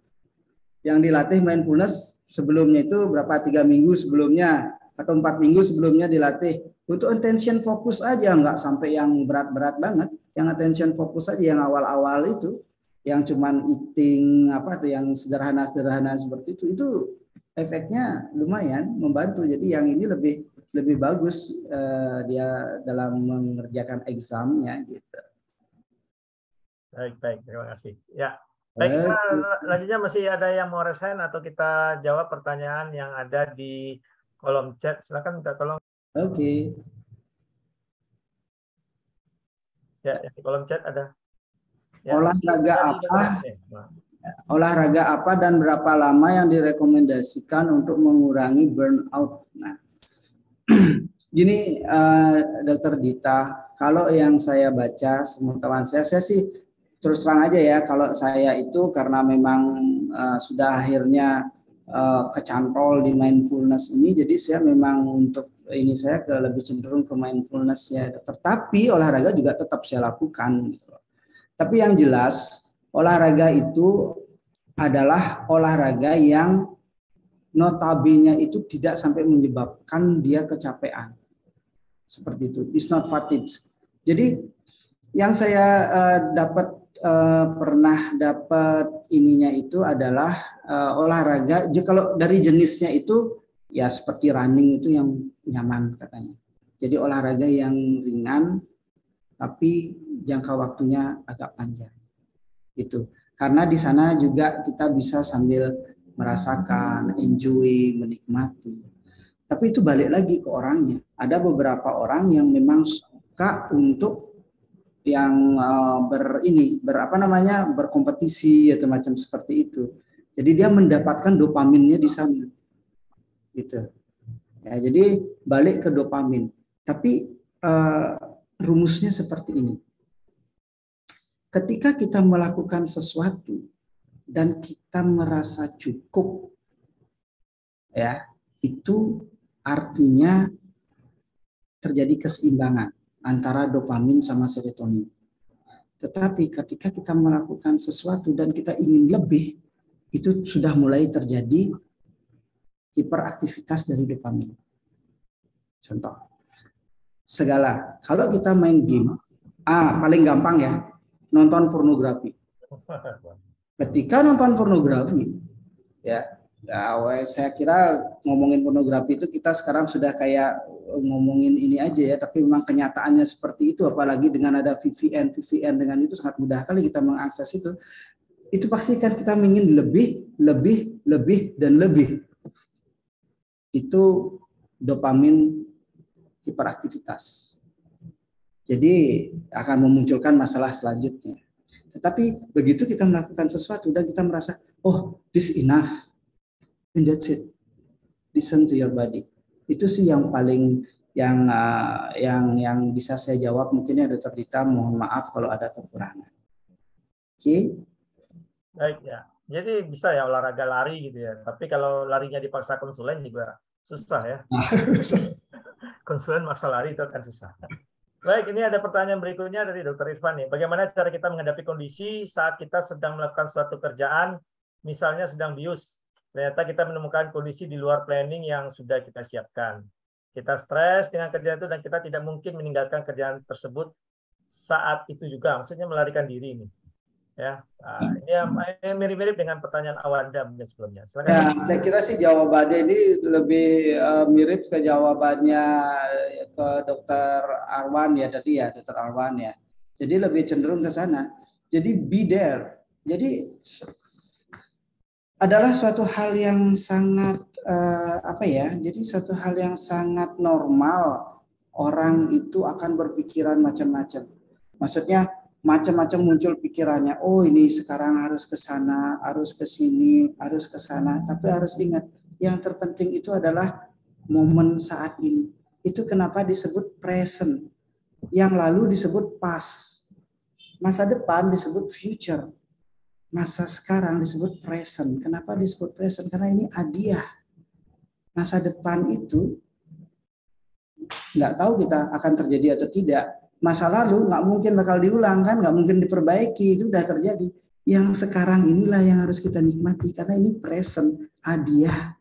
Yang dilatih mindfulness sebelumnya itu berapa 3 minggu sebelumnya atau 4 minggu sebelumnya dilatih untuk attention fokus aja, nggak sampai yang berat-berat banget. Yang attention fokus aja yang awal-awal itu, yang cuman eating apa tuh yang sederhana-sederhana seperti itu efeknya lumayan membantu. Jadi yang ini lebih bagus dia dalam mengerjakan examnya gitu. Baik, terima kasih. Ya, baik. Selanjutnya masih ada yang mau raise hand atau kita jawab pertanyaan yang ada di kolom chat. Silakan minta tolong. Oke. Ya, di kolom chat ada. Ya. Olahraga apa? Olahraga apa dan berapa lama yang direkomendasikan untuk mengurangi burnout? Nah, gini, Dokter Dita, kalau yang saya baca, teman saya sih terus terang aja ya, kalau saya itu karena memang sudah akhirnya kecantol di mindfulness ini, jadi saya memang untuk ini saya lebih cenderung ke mindfulness ya. Tetapi olahraga juga tetap saya lakukan. Tapi yang jelas olahraga itu adalah olahraga yang notabene itu tidak sampai menyebabkan dia kecapean. Seperti itu. It's not fatigue. Jadi yang saya pernah dapat ininya itu adalah olahraga. Kalau dari jenisnya itu ya seperti running itu yang nyaman katanya. Jadi olahraga yang ringan tapi jangka waktunya agak panjang. Gitu. Karena di sana juga kita bisa sambil merasakan, enjoy, menikmati. Tapi itu balik lagi ke orangnya. Ada beberapa orang yang memang suka untuk yang berkompetisi atau macam seperti itu. Jadi dia mendapatkan dopaminnya di sana, gitu. Ya, jadi balik ke dopamin. Tapi rumusnya seperti ini. Ketika kita melakukan sesuatu dan kita merasa cukup, ya itu artinya terjadi keseimbangan antara dopamin sama serotonin. Tetapi ketika kita melakukan sesuatu dan kita ingin lebih, itu sudah mulai terjadi hiperaktivitas dari dopamin. Contoh, segala. Kalau kita main game, paling gampang ya, nonton pornografi. Ketika nonton pornografi, ya saya kira ngomongin pornografi itu kita sekarang sudah kayak ngomongin ini aja ya, tapi memang kenyataannya seperti itu, apalagi dengan ada VPN dengan itu sangat mudah kali kita mengakses itu pasti kan kita ingin lebih dan lebih. Itu dopamin hiperaktivitas. Jadi akan memunculkan masalah selanjutnya. Tetapi begitu kita melakukan sesuatu dan kita merasa, oh this enough, and that's it. Listen to your body. Itu sih yang paling yang bisa saya jawab. Mungkin ya Dr. Dita, mohon maaf kalau ada kekurangan. Oke. Baik ya. Jadi bisa ya olahraga lari gitu ya. Tapi kalau larinya dipaksa konsulen juga susah ya. Konsulen maksa lari itu akan susah. Baik, ini ada pertanyaan berikutnya dari Dr. Irfan nih. Bagaimana cara kita menghadapi kondisi saat kita sedang melakukan suatu kerjaan, misalnya sedang bius. Ternyata kita menemukan kondisi di luar planning yang sudah kita siapkan. Kita stres dengan kerjaan itu dan kita tidak mungkin meninggalkan kerjaan tersebut saat itu juga. Maksudnya melarikan diri ini. Ya, ini mirip-mirip dengan pertanyaan Awanda mungkin sebelumnya. Nah, saya kira sih jawabannya ini lebih mirip ke jawabannya ke Dr. Arwan ya tadi ya, Dr. Arwan ya. Jadi lebih cenderung ke sana. Jadi be there. Jadi adalah suatu hal yang sangat jadi suatu hal yang sangat normal. Orang itu akan berpikiran macam-macam. Maksudnya macam-macam muncul pikirannya. Oh, ini sekarang harus ke sana, harus ke sini, harus ke sana. Tapi harus ingat, yang terpenting itu adalah momen saat ini. Itu kenapa disebut present. Yang lalu disebut past. Masa depan disebut future. Masa sekarang disebut present. Kenapa disebut present? Karena ini hadiah. Masa depan itu nggak tahu kita akan terjadi atau tidak. masa lalu nggak mungkin bakal diulang kan, nggak mungkin diperbaiki, itu udah terjadi. Yang sekarang inilah yang harus kita nikmati karena ini present, hadiah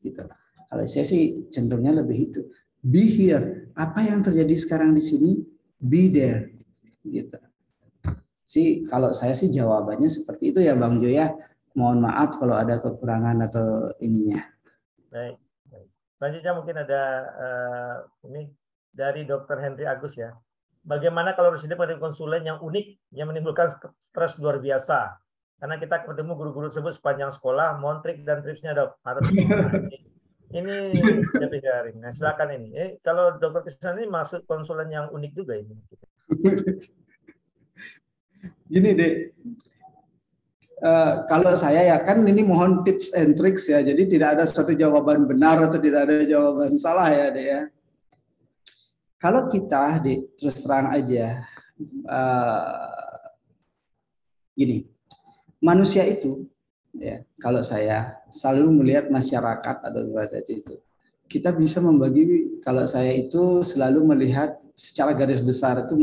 gitu. Kalau saya sih cenderungnya lebih itu, be here, apa yang terjadi sekarang di sini, be there gitu. Sih kalau saya sih jawabannya seperti itu ya Bang Jo ya. Mohon maaf kalau ada kekurangan atau ininya. Baik. Selanjutnya mungkin ada ini dari Dr. Henry Agus ya. Bagaimana kalau Residen menjadi konsulen yang unik, yang menimbulkan stres luar biasa? Karena kita ketemu guru-guru tersebut sepanjang sekolah, mohon trik dan tripsnya dok. Ini jadi sharing. Nah, silakan ini. Kalau Dr. Krisna ini masuk konsulen yang unik juga ini. Gini deh, kalau saya ya kan ini mohon tips and tricks ya. Jadi tidak ada suatu jawaban benar atau tidak ada jawaban salah ya deh ya. Kalau kita terus terang aja, gini, manusia itu, ya, kalau saya selalu melihat masyarakat atau seperti itu, kita bisa membagi. Kalau saya itu selalu melihat secara garis besar itu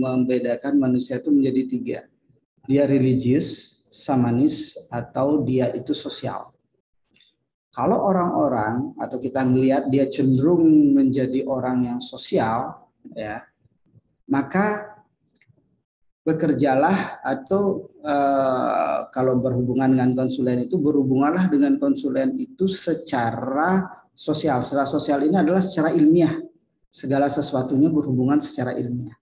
membedakan manusia itu menjadi 3. Dia religius, samanis, atau dia itu sosial. Kalau orang-orang atau kita melihat dia cenderung menjadi orang yang sosial, ya, maka bekerjalah atau kalau berhubungan dengan konsulen itu berhubunganlah dengan konsulen itu secara sosial. Secara sosial ini adalah secara ilmiah, segala sesuatunya berhubungan secara ilmiah.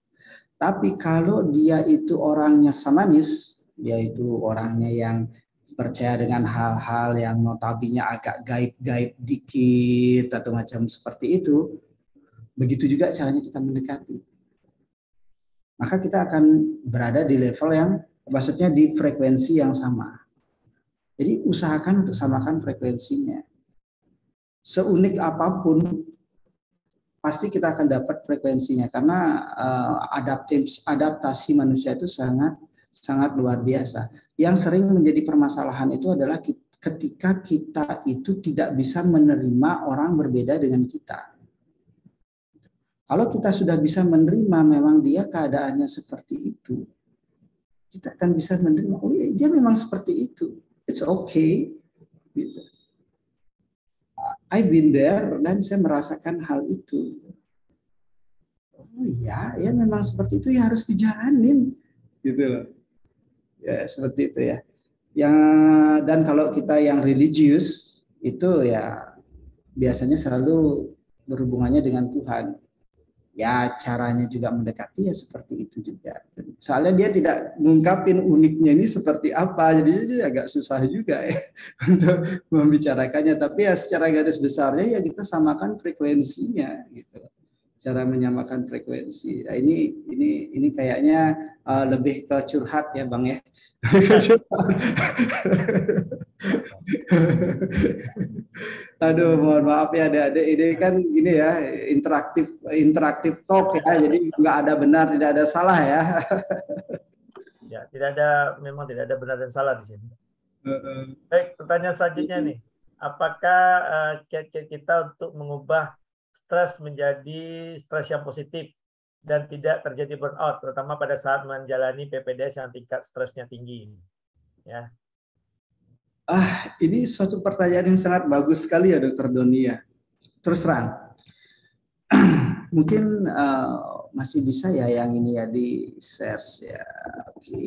Tapi kalau dia itu orangnya samanis, yaitu orangnya yang percaya dengan hal-hal yang notabene agak gaib-gaib dikit atau macam seperti itu, begitu juga caranya kita mendekati. Maka kita akan berada di level yang, maksudnya di frekuensi yang sama. Jadi usahakan untuk samakan frekuensinya. Seunik apapun, pasti kita akan dapat frekuensinya karena adaptasi manusia itu sangat luar biasa. Yang sering menjadi permasalahan itu adalah ketika kita itu tidak bisa menerima orang berbeda dengan kita. Kalau kita sudah bisa menerima memang dia keadaannya seperti itu, kita akan bisa menerima, oh iya, dia memang seperti itu, it's okay. Gitu. I've been there dan saya merasakan hal itu. Oh iya, ya memang seperti itu, ya harus dijalanin, gitu loh. Ya seperti itu ya. Dan kalau kita yang religius itu ya biasanya selalu berhubungannya dengan Tuhan. Ya caranya juga mendekati ya seperti itu juga. Soalnya dia tidak mengungkapin uniknya ini seperti apa, jadi agak susah juga ya untuk membicarakannya. Tapi ya secara garis besarnya ya kita samakan frekuensinya gitu. Cara menyamakan frekuensi. Nah, ini kayaknya lebih ke curhat ya Bang ya. Aduh, mohon maaf ya adik-adik, ini kan gini ya, interaktif talk ya, jadi nggak ada benar, tidak ada salah ya. Ya, memang tidak ada benar dan salah di sini. Baik, pertanyaan selanjutnya nih, apakah kiat-kiat kita untuk mengubah stres menjadi stres yang positif dan tidak terjadi burnout, terutama pada saat menjalani PPDS yang tingkat stresnya tinggi, ya? Ini suatu pertanyaan yang sangat bagus sekali ya Dr. Doni ya. Terus terang, mungkin masih bisa ya yang ini ya di share ya. Oke.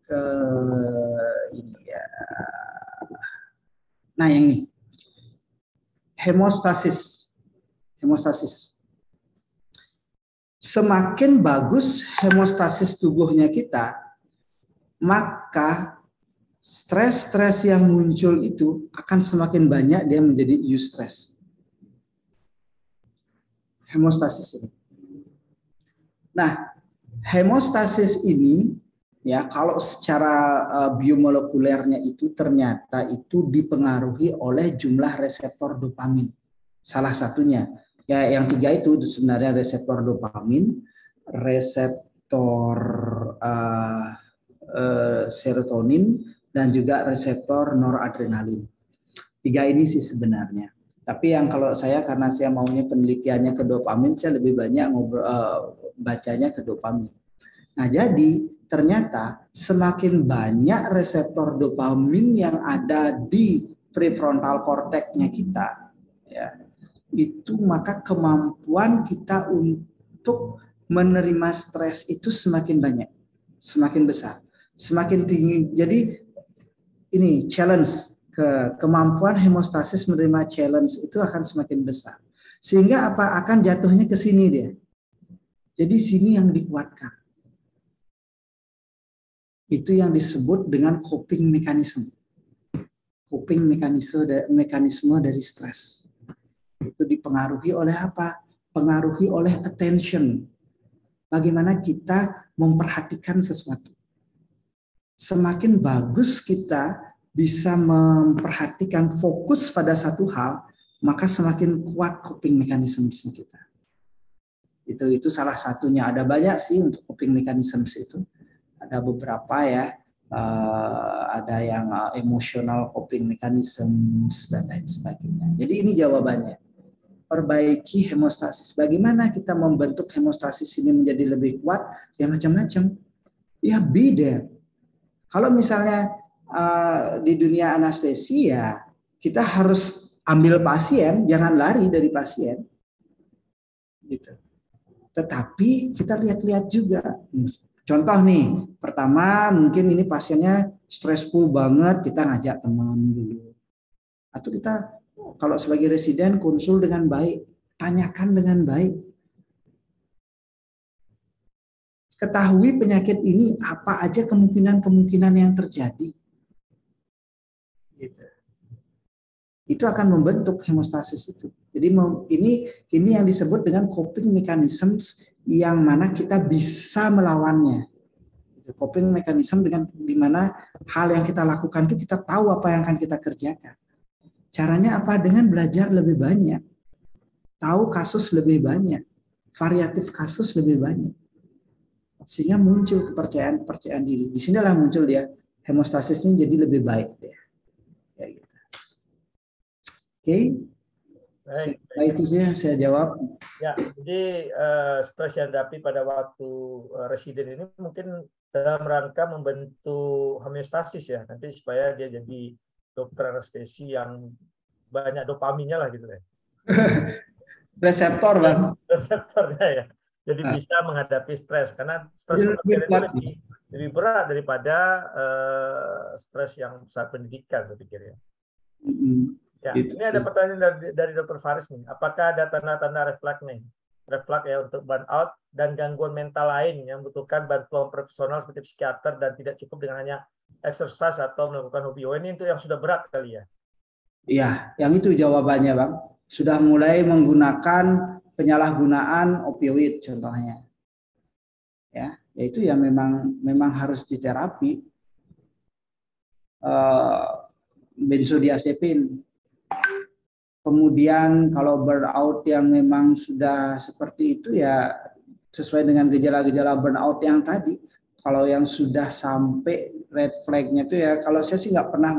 Ke ini ya. Nah yang ini. Hemostasis. Semakin bagus hemostasis tubuhnya kita, maka stres-stres yang muncul itu akan semakin banyak dia menjadi eustress. Hemostasis ini. Nah, hemostasis ini ya kalau secara biomolekulernya itu ternyata itu dipengaruhi oleh jumlah reseptor dopamin. Salah satunya ya yang 3 itu sebenarnya reseptor dopamin, reseptor serotonin dan juga reseptor noradrenalin. 3 ini sih sebenarnya. Tapi yang kalau saya karena saya maunya penelitiannya ke dopamin, saya lebih banyak bacanya ke dopamin. Nah, jadi ternyata semakin banyak reseptor dopamin yang ada di prefrontal cortex-nya kita, ya, itu maka kemampuan kita untuk menerima stres itu semakin banyak, semakin besar, semakin tinggi. Jadi ini challenge, kemampuan hemostasis menerima challenge itu akan semakin besar. Sehingga apa, akan jatuhnya ke sini dia. Jadi sini yang dikuatkan. Itu yang disebut dengan coping mechanism. Coping mekanisme dari stres. Itu dipengaruhi oleh apa? Pengaruhi oleh attention. Bagaimana kita memperhatikan sesuatu. Semakin bagus kita bisa memperhatikan fokus pada satu hal, maka semakin kuat coping mechanism kita. Itu salah satunya. Ada banyak sih untuk coping mechanism itu. Ada beberapa ya. Ada yang emotional coping mechanism dan lain sebagainya. Jadi ini jawabannya. Perbaiki hemostasis. Bagaimana kita membentuk hemostasis ini menjadi lebih kuat? Ya macam-macam. Ya be there. Kalau misalnya di dunia anestesi ya kita harus ambil pasien, jangan lari dari pasien. Gitu. Tetapi kita lihat-lihat juga. Contoh nih, pertama mungkin ini pasiennya stressful banget, kita ngajak teman dulu. Atau kita kalau sebagai residen konsul dengan baik, tanyakan dengan baik. Ketahui penyakit ini apa aja kemungkinan yang terjadi. Gitu. Itu akan membentuk hemostasis itu. Jadi ini yang disebut dengan coping mechanisms yang mana kita bisa melawannya. Coping mechanism dengan dimana hal yang kita lakukan itu kita tahu apa yang akan kita kerjakan. Caranya apa? Dengan belajar lebih banyak, tahu kasus lebih banyak, variatif kasus lebih banyak. Sehingga muncul kepercayaan diri. Di sinilah muncul dia hemostasisnya jadi lebih baik ya. Ya gitu. Oke. Baik. Itu saya jawab. Ya, jadi stres yang dihadapi pada waktu residen ini mungkin dalam rangka membentuk homeostasis ya, nanti supaya dia jadi dokter anestesi yang banyak dopaminnya lah gitu ya. Reseptor Bang. Reseptornya ya. Jadi bisa menghadapi stres karena stres itu lebih berat daripada stres yang saat pendidikan saya pikir ya. Ya, ini ada pertanyaan dari Dr. Faris nih. Apakah ada tanda-tanda refleks nih? Refleks ya untuk burnout dan gangguan mental lain yang membutuhkan bantuan profesional seperti psikiater dan tidak cukup dengan hanya exercise atau melakukan hobi. Oh, ini itu yang sudah berat kali ya? Iya, yang itu jawabannya Bang. Sudah mulai menggunakan penyalahgunaan opioid contohnya. Ya, itu yang memang harus diterapi. Benzodiazepin. Kemudian kalau burnout yang memang sudah seperti itu ya sesuai dengan gejala-gejala burnout yang tadi. Kalau yang sudah sampai red flag-nya itu ya, kalau saya sih nggak pernah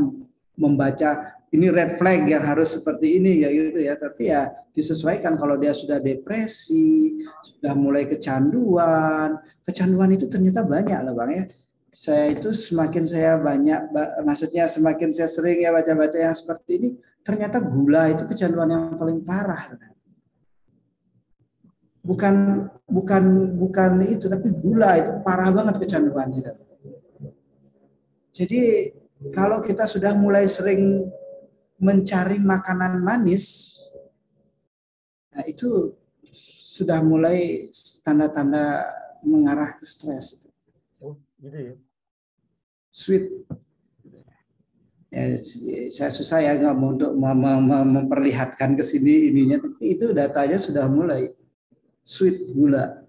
membaca ini red flag yang harus seperti ini ya gitu ya, tapi ya disesuaikan. Kalau dia sudah depresi, sudah mulai kecanduan itu ternyata banyak loh Bang ya. Saya itu semakin saya banyak, maksudnya semakin saya sering ya baca-baca yang seperti ini, ternyata gula itu kecanduan yang paling parah. Bukan itu, tapi gula itu parah banget kecanduannya. Jadi kalau kita sudah mulai sering mencari makanan manis, nah itu sudah mulai tanda-tanda mengarah ke stres. Oh, gitu ya. Sweet. Ya, saya susah ya nggak mau untuk memperlihatkan ke sini ininya, tapi itu datanya sudah mulai sweet gula.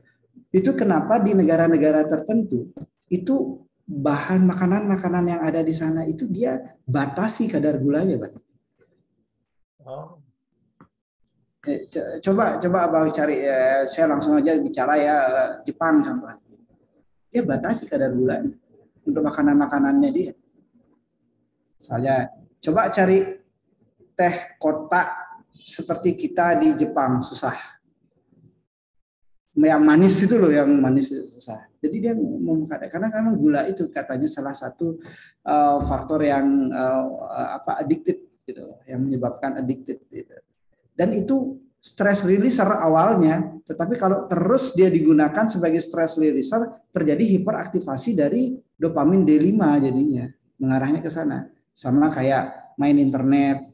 Itu kenapa di negara-negara tertentu itu bahan makanan yang ada di sana itu dia batasi kadar gulanya, Pak. Oh. Coba Abang cari, saya langsung aja bicara ya Jepang contohnya. Dia batasi kadar gulanya untuk makanan-makanannya dia. Misalnya coba cari teh kotak seperti kita di Jepang susah. Yang manis itu loh, yang manis itu susah. Jadi dia karena gula itu katanya salah satu faktor yang addicted gitu, yang menyebabkan addicted gitu. Dan itu stress releaser awalnya, tetapi kalau terus dia digunakan sebagai stress releaser terjadi hiperaktivasi dari dopamin D5 jadinya, mengarahnya ke sana. Sama kayak main internet,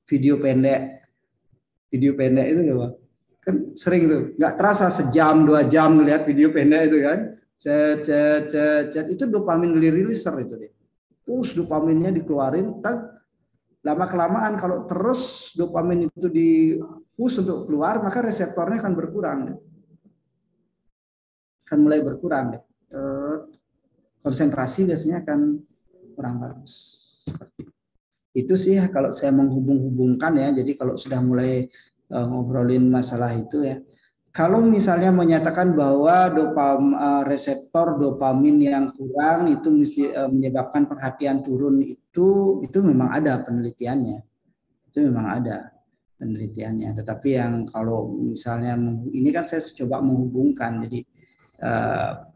video pendek itu loh. Kan sering tuh, nggak terasa sejam 2 jam ngelihat video pendek itu kan, itu dopamin releaser itu deh. Terus dopaminnya dikeluarin, lama kelamaan kalau terus dopamin itu di push untuk keluar, maka reseptornya akan berkurang, akan mulai berkurang deh. Konsentrasi biasanya akan kurang bagus. Itu sih kalau saya menghubung-hubungkan ya. Jadi kalau sudah mulai ngobrolin masalah itu ya. Kalau misalnya menyatakan bahwa reseptor dopamin yang kurang itu menyebabkan perhatian turun, itu memang ada penelitiannya. Itu memang ada penelitiannya. Tetapi yang kalau misalnya ini kan saya coba menghubungkan jadi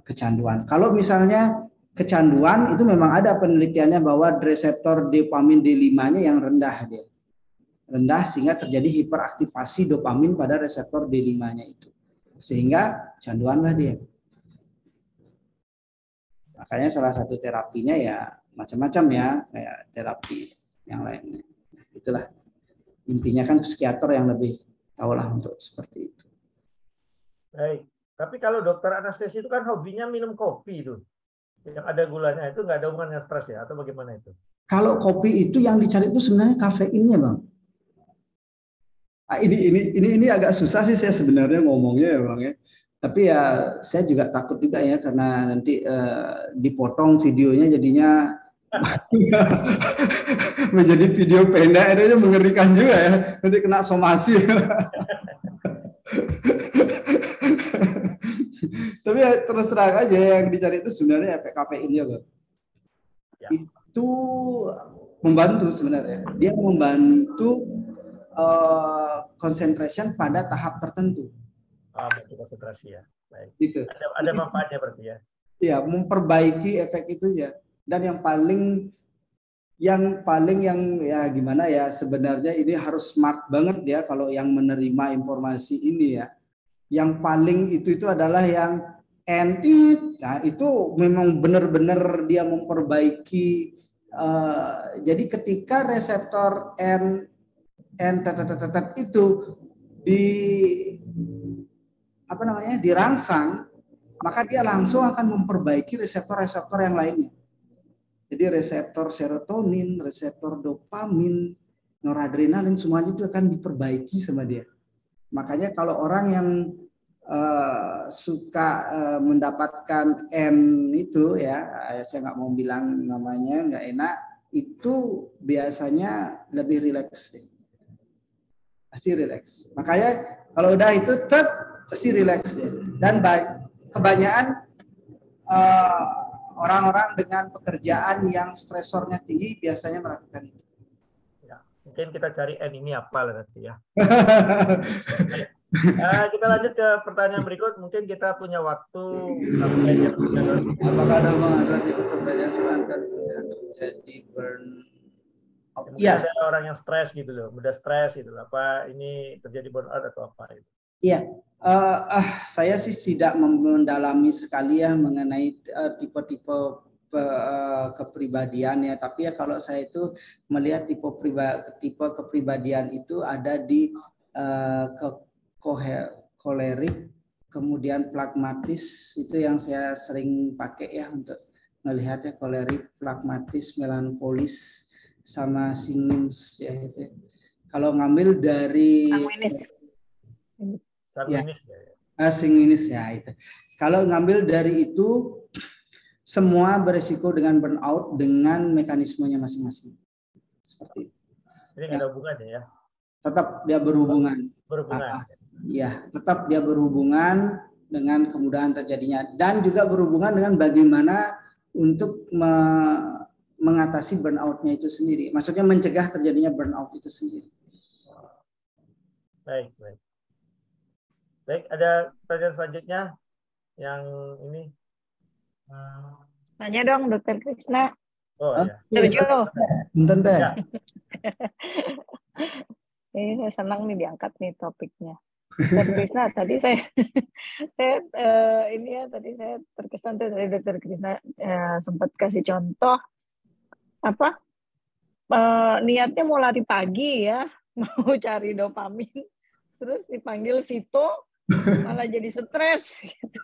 kecanduan. Kalau misalnya kecanduan itu memang ada penelitiannya bahwa reseptor dopamin D5-nya yang rendah dia. Rendah sehingga terjadi hiperaktivasi dopamin pada reseptor D5-nya itu. Sehingga canduanlah dia. Makanya salah satu terapinya ya macam-macam ya, kayak terapi yang lainnya. Itulah intinya, kan psikiater yang lebih tahulah untuk seperti itu. Baik. Tapi kalau dokter anestesi itu kan hobinya minum kopi itu. Yang ada gulanya itu nggak ada hubungannya stres ya, atau bagaimana itu? Kalau kopi itu yang dicari itu sebenarnya kafeinnya, Bang. Nah, ini agak susah sih saya sebenarnya ngomongnya ya, Bang ya. Tapi ya saya juga takut juga ya, karena nanti dipotong videonya jadinya menjadi video pendek, itu mengerikan juga ya. Nanti kena somasi. Tapi ya, terus terang aja yang dicari itu sebenarnya efek kafeinnya, Bang. Ya. Itu membantu sebenarnya. Dia membantu concentration pada tahap tertentu. Konsentrasi ya. Baik. Gitu. Ada manfaatnya berarti ya. Iya, memperbaiki efek itu ya. Dan yang paling ya gimana ya, sebenarnya ini harus smart banget ya kalau yang menerima informasi ini ya. Yang paling itu adalah yang NIT. Nah, itu memang benar-benar dia memperbaiki. Jadi ketika reseptor itu dirangsang, maka dia langsung akan memperbaiki reseptor-reseptor yang lainnya. Jadi reseptor serotonin, reseptor dopamin, noradrenalin, semuanya itu akan diperbaiki sama dia. Makanya kalau orang yang suka mendapatkan N itu ya, saya nggak mau bilang namanya, nggak enak, itu biasanya lebih rileks deh. Pasti rileks. Makanya kalau udah itu pasti rileks deh. Dan kebanyakan orang-orang dengan pekerjaan yang stresornya tinggi biasanya melakukan itu. Ya, mungkin kita cari N ini apa lah nanti ya. Kita lanjut ke pertanyaan berikut. Mungkin kita punya waktu sampai jam 19. Apakah ada pertanyaan silakan jadi burn? Iya. Ada orang yang stres gitu loh, mudah stres gitu. Apa ini terjadi burnout atau apa itu? Iya, saya sih tidak mendalami sekali ya mengenai tipe-tipe kepribadian ya. Tapi ya kalau saya itu melihat tipe kepribadian itu ada di kolerik, kemudian pragmatis, itu yang saya sering pakai ya untuk melihatnya, kolerik, pragmatis, melankolis, sama sanguinis ya itu. Kalau ngambil dari sanguinis ya itu. Kalau ngambil dari itu, semua beresiko dengan burnout dengan mekanismenya masing-masing. Seperti itu. Jadi nggak ada hubungannya ya? Tetap dia berhubungan. Ya, tetap dia berhubungan dengan kemudahan terjadinya, dan juga berhubungan dengan bagaimana untuk mengatasi burnout-nya itu sendiri. Maksudnya mencegah terjadinya burnout itu sendiri. Baik, baik. Baik, ada pertanyaan selanjutnya yang ini. Tanya dong, Dokter Krisna. Oh ya. Sergio. Bentar teh. Ya. Ini saya senang nih diangkat nih topiknya. Dokter Krisna, tadi saya ini ya tadi saya terkesan tuh dari Dokter Krisna sempat kasih contoh apa niatnya mau lari pagi ya, mau cari dopamin, terus dipanggil Sito malah jadi stres gitu.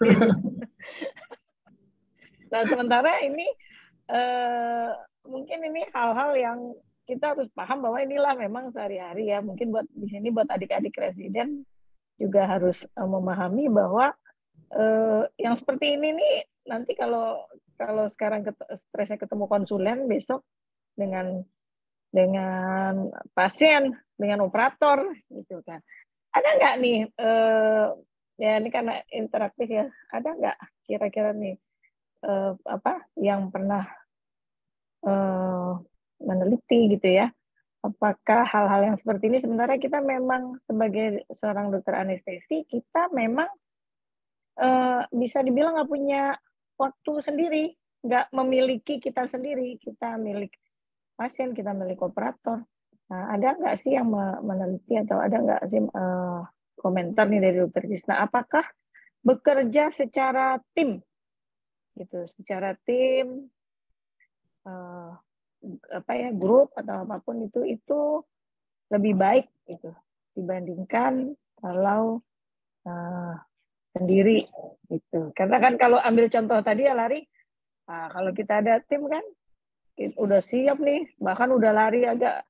Nah sementara ini mungkin ini hal-hal yang kita harus paham bahwa inilah memang sehari-hari ya, mungkin buat di sini buat adik-adik residen juga harus memahami bahwa yang seperti ini nih nanti kalau sekarang stresnya ketemu konsulen, besok dengan pasien, dengan operator gitu kan. Ada nggak nih ya ini karena interaktif ya, ada nggak kira-kira nih apa yang pernah meneliti gitu ya, apakah hal-hal yang seperti ini sementara kita memang sebagai seorang dokter anestesi kita memang bisa dibilang nggak punya waktu sendiri, nggak memiliki kita sendiri, kita milik pasien, kita milik operator. Nah, ada nggak sih yang meneliti atau ada nggak sih komentar nih dari Dokter Krisna, apakah bekerja secara tim gitu, secara tim apa ya, grup atau apapun itu lebih baik gitu dibandingkan kalau sendiri gitu. Karena kan kalau ambil contoh tadi ya lari, kalau kita ada tim kan udah siap nih, bahkan udah lari agak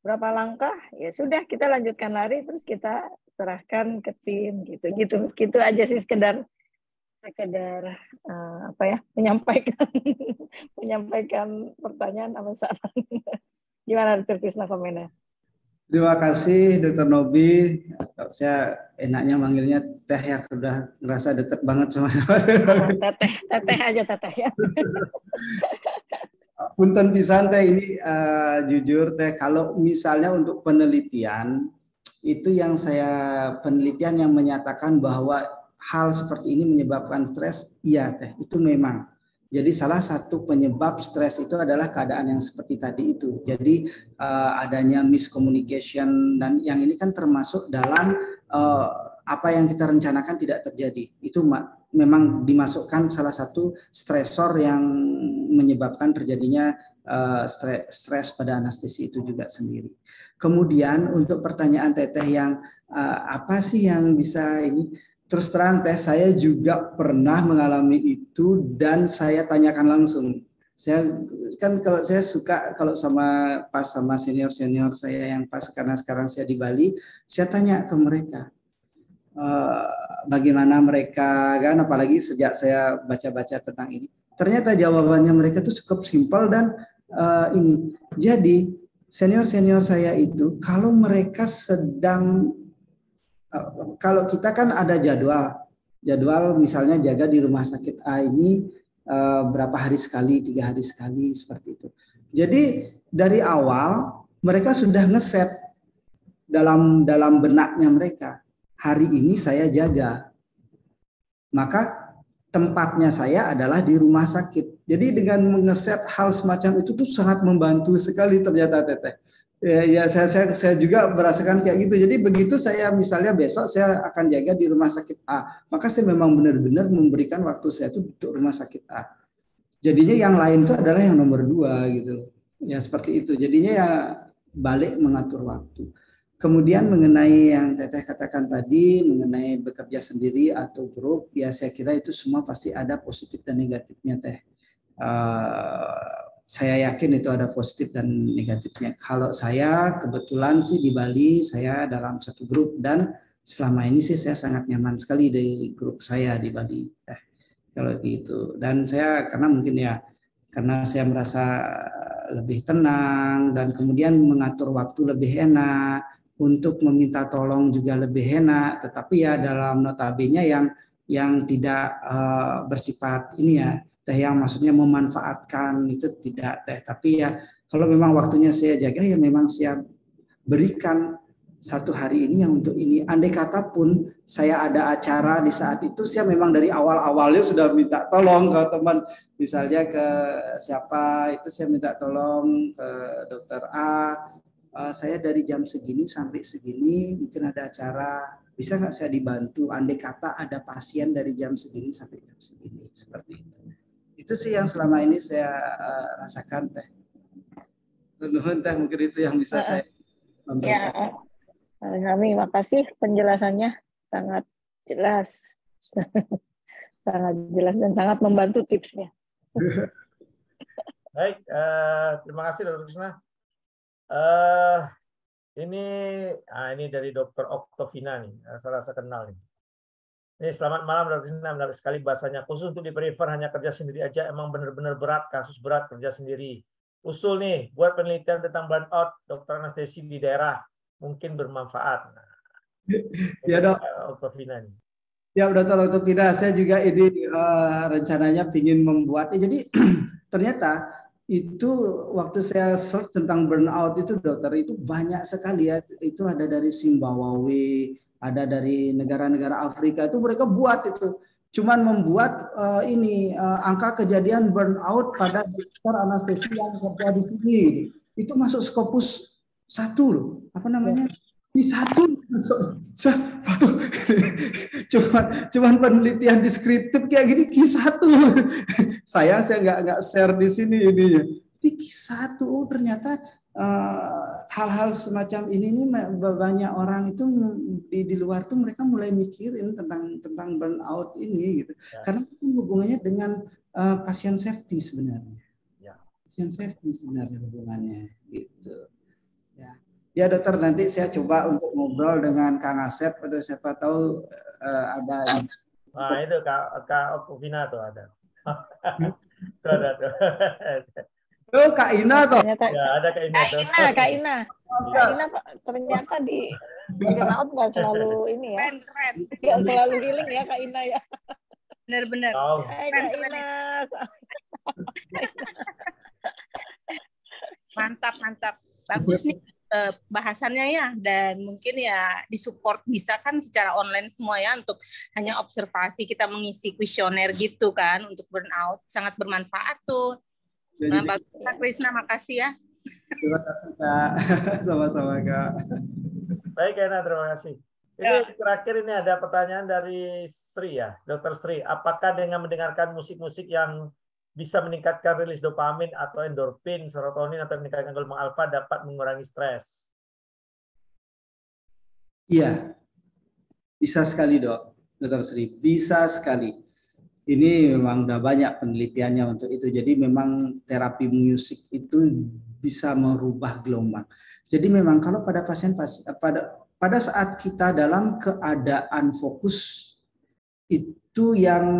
berapa langkah, ya sudah kita lanjutkan lari terus kita serahkan ke tim gitu aja sih, sekedar apa ya, menyampaikan pertanyaan apa saran. Gimana Dokter Krisna komennya? Terima kasih Dokter Nobi. Saya enaknya manggilnya Teh ya, sudah ngerasa deket banget sama teteh aja ya. Punten pisan Teh, ini jujur Teh, kalau misalnya untuk penelitian itu yang penelitian yang menyatakan bahwa hal seperti ini menyebabkan stres, iya Teh, itu memang. Jadi salah satu penyebab stres itu adalah keadaan yang seperti tadi itu. Jadi adanya miscommunication, dan yang ini kan termasuk dalam apa yang kita rencanakan tidak terjadi. Itu memang dimasukkan salah satu stresor yang menyebabkan terjadinya stres pada anestesi itu juga sendiri. Kemudian untuk pertanyaan Teteh yang apa sih yang bisa ini, terus terang Teh, saya juga pernah mengalami itu dan saya tanyakan langsung. Saya kan kalau saya suka kalau sama senior saya yang pas, karena sekarang saya di Bali, saya tanya ke mereka bagaimana mereka kan, apalagi sejak saya baca-baca tentang ini. Ternyata jawabannya mereka tuh cukup simpel dan ini. Jadi senior saya itu kalau mereka sedang kalau kita kan ada jadwal misalnya jaga di rumah sakit A ini berapa hari sekali, 3 hari sekali, seperti itu. Jadi dari awal mereka sudah ngeset dalam benaknya mereka, hari ini saya jaga, maka tempatnya saya adalah di rumah sakit. Jadi dengan mengeset hal semacam itu tuh sangat membantu sekali ternyata Teteh. Ya saya juga merasakan kayak gitu. Jadi begitu saya misalnya besok saya akan jaga di rumah sakit A, maka saya memang benar-benar memberikan waktu saya itu untuk rumah sakit A. Jadinya yang lain itu adalah yang nomor 2 gitu. Ya seperti itu. Jadinya ya balik mengatur waktu. Kemudian mengenai yang Teteh katakan tadi mengenai bekerja sendiri atau grup, ya saya kira itu semua pasti ada positif dan negatifnya Teh. Saya yakin itu ada positif dan negatifnya. Kalau saya kebetulan sih di Bali, saya dalam satu grup dan selama ini sih saya sangat nyaman sekali di grup saya di Bali. Kalau gitu. Dan saya karena mungkin ya karena saya merasa lebih tenang dan kemudian mengatur waktu lebih enak, untuk meminta tolong juga lebih enak. Tetapi ya dalam notabene yang tidak bersifat ini ya Teh, yang maksudnya memanfaatkan itu tidak Teh, tapi ya kalau memang waktunya saya jaga ya memang saya berikan satu hari ini yang untuk ini. Andai kata pun saya ada acara di saat itu, saya memang dari awal-awalnya sudah minta tolong ke teman, misalnya ke siapa itu saya minta tolong ke dokter A, saya dari jam segini sampai segini mungkin ada acara, bisa nggak saya dibantu? Andai kata ada pasien dari jam segini sampai jam segini, seperti itu. Itu sih yang selama ini saya rasakan teh. Nuhun teh, mungkin itu yang bisa saya sampaikan. Ya, kami makasih penjelasannya sangat jelas, sangat jelas dan sangat membantu tipsnya. Baik, terima kasih Dr. Krisna. Ini dari Dr. Oktovina nih, saya rasa kenal nih. Ini selamat malam Dr. Krisna, menarik sekali bahasanya. Khusus untuk di Perifer hanya kerja sendiri aja, emang benar-benar berat, kasus berat kerja sendiri. Usul nih, buat penelitian tentang burnout dokter anestesi di daerah, mungkin bermanfaat. Nah, ya dok. Oktovina nih. Ya Dr. Oktovina, saya juga ini rencananya ingin membuat. Jadi ternyata itu waktu saya search tentang burnout itu dokter itu banyak sekali ya. Itu ada dari Zimbabwe, ada dari negara-negara Afrika, itu mereka buat itu. Cuman membuat angka kejadian burnout pada dokter anestesi yang kerja di sini. Itu masuk Scopus 1 loh. Apa namanya? Di 1. Waduh. Cuman penelitian deskriptif kayak gini Q1. saya nggak share di sini ini ya. Di Q1 ternyata hal-hal semacam ini nih banyak orang itu di luar tuh mereka mulai mikirin tentang burnout ini gitu. Ya. Karena itu hubungannya dengan pasien safety sebenarnya. Ya. Pasien safety sebenarnya hubungannya gitu. Ya. Ya dokter, nanti saya coba untuk ngobrol dengan Kang Asep atau siapa tahu ada. Nah itu Kak Oktovina tuh ada. Tuh ada tuh. Oh Kak Ina tuh. Ya ada Kak Ina tuh. Kak Ina ternyata di burnout nggak selalu ini ya. Nggak selalu healing ya Kak Ina ya. Benar-benar. Hai Kak Ina. Mantap. Bagus nih bahasannya ya, dan mungkin ya disupport bisa kan secara online semua ya, untuk hanya observasi kita mengisi kuesioner gitu kan untuk burnout, sangat bermanfaat tuh. Nah, bagus Kak Krisna, makasih ya. Terima kasih Kak, sama-sama Kak. Baik Kak Ina, terima kasih. Ini terakhir ini ada pertanyaan dari Sri ya, Dr. Sri. Apakah dengan mendengarkan musik-musik yang bisa meningkatkan rilis dopamin atau endorfin, serotonin, atau meningkatkan gelombang alfa dapat mengurangi stres? Iya, bisa sekali dok, Dr. Sri, bisa sekali. Ini memang udah banyak penelitiannya untuk itu. Jadi memang terapi musik itu bisa merubah gelombang. Jadi memang kalau pada pada saat kita dalam keadaan fokus, itu yang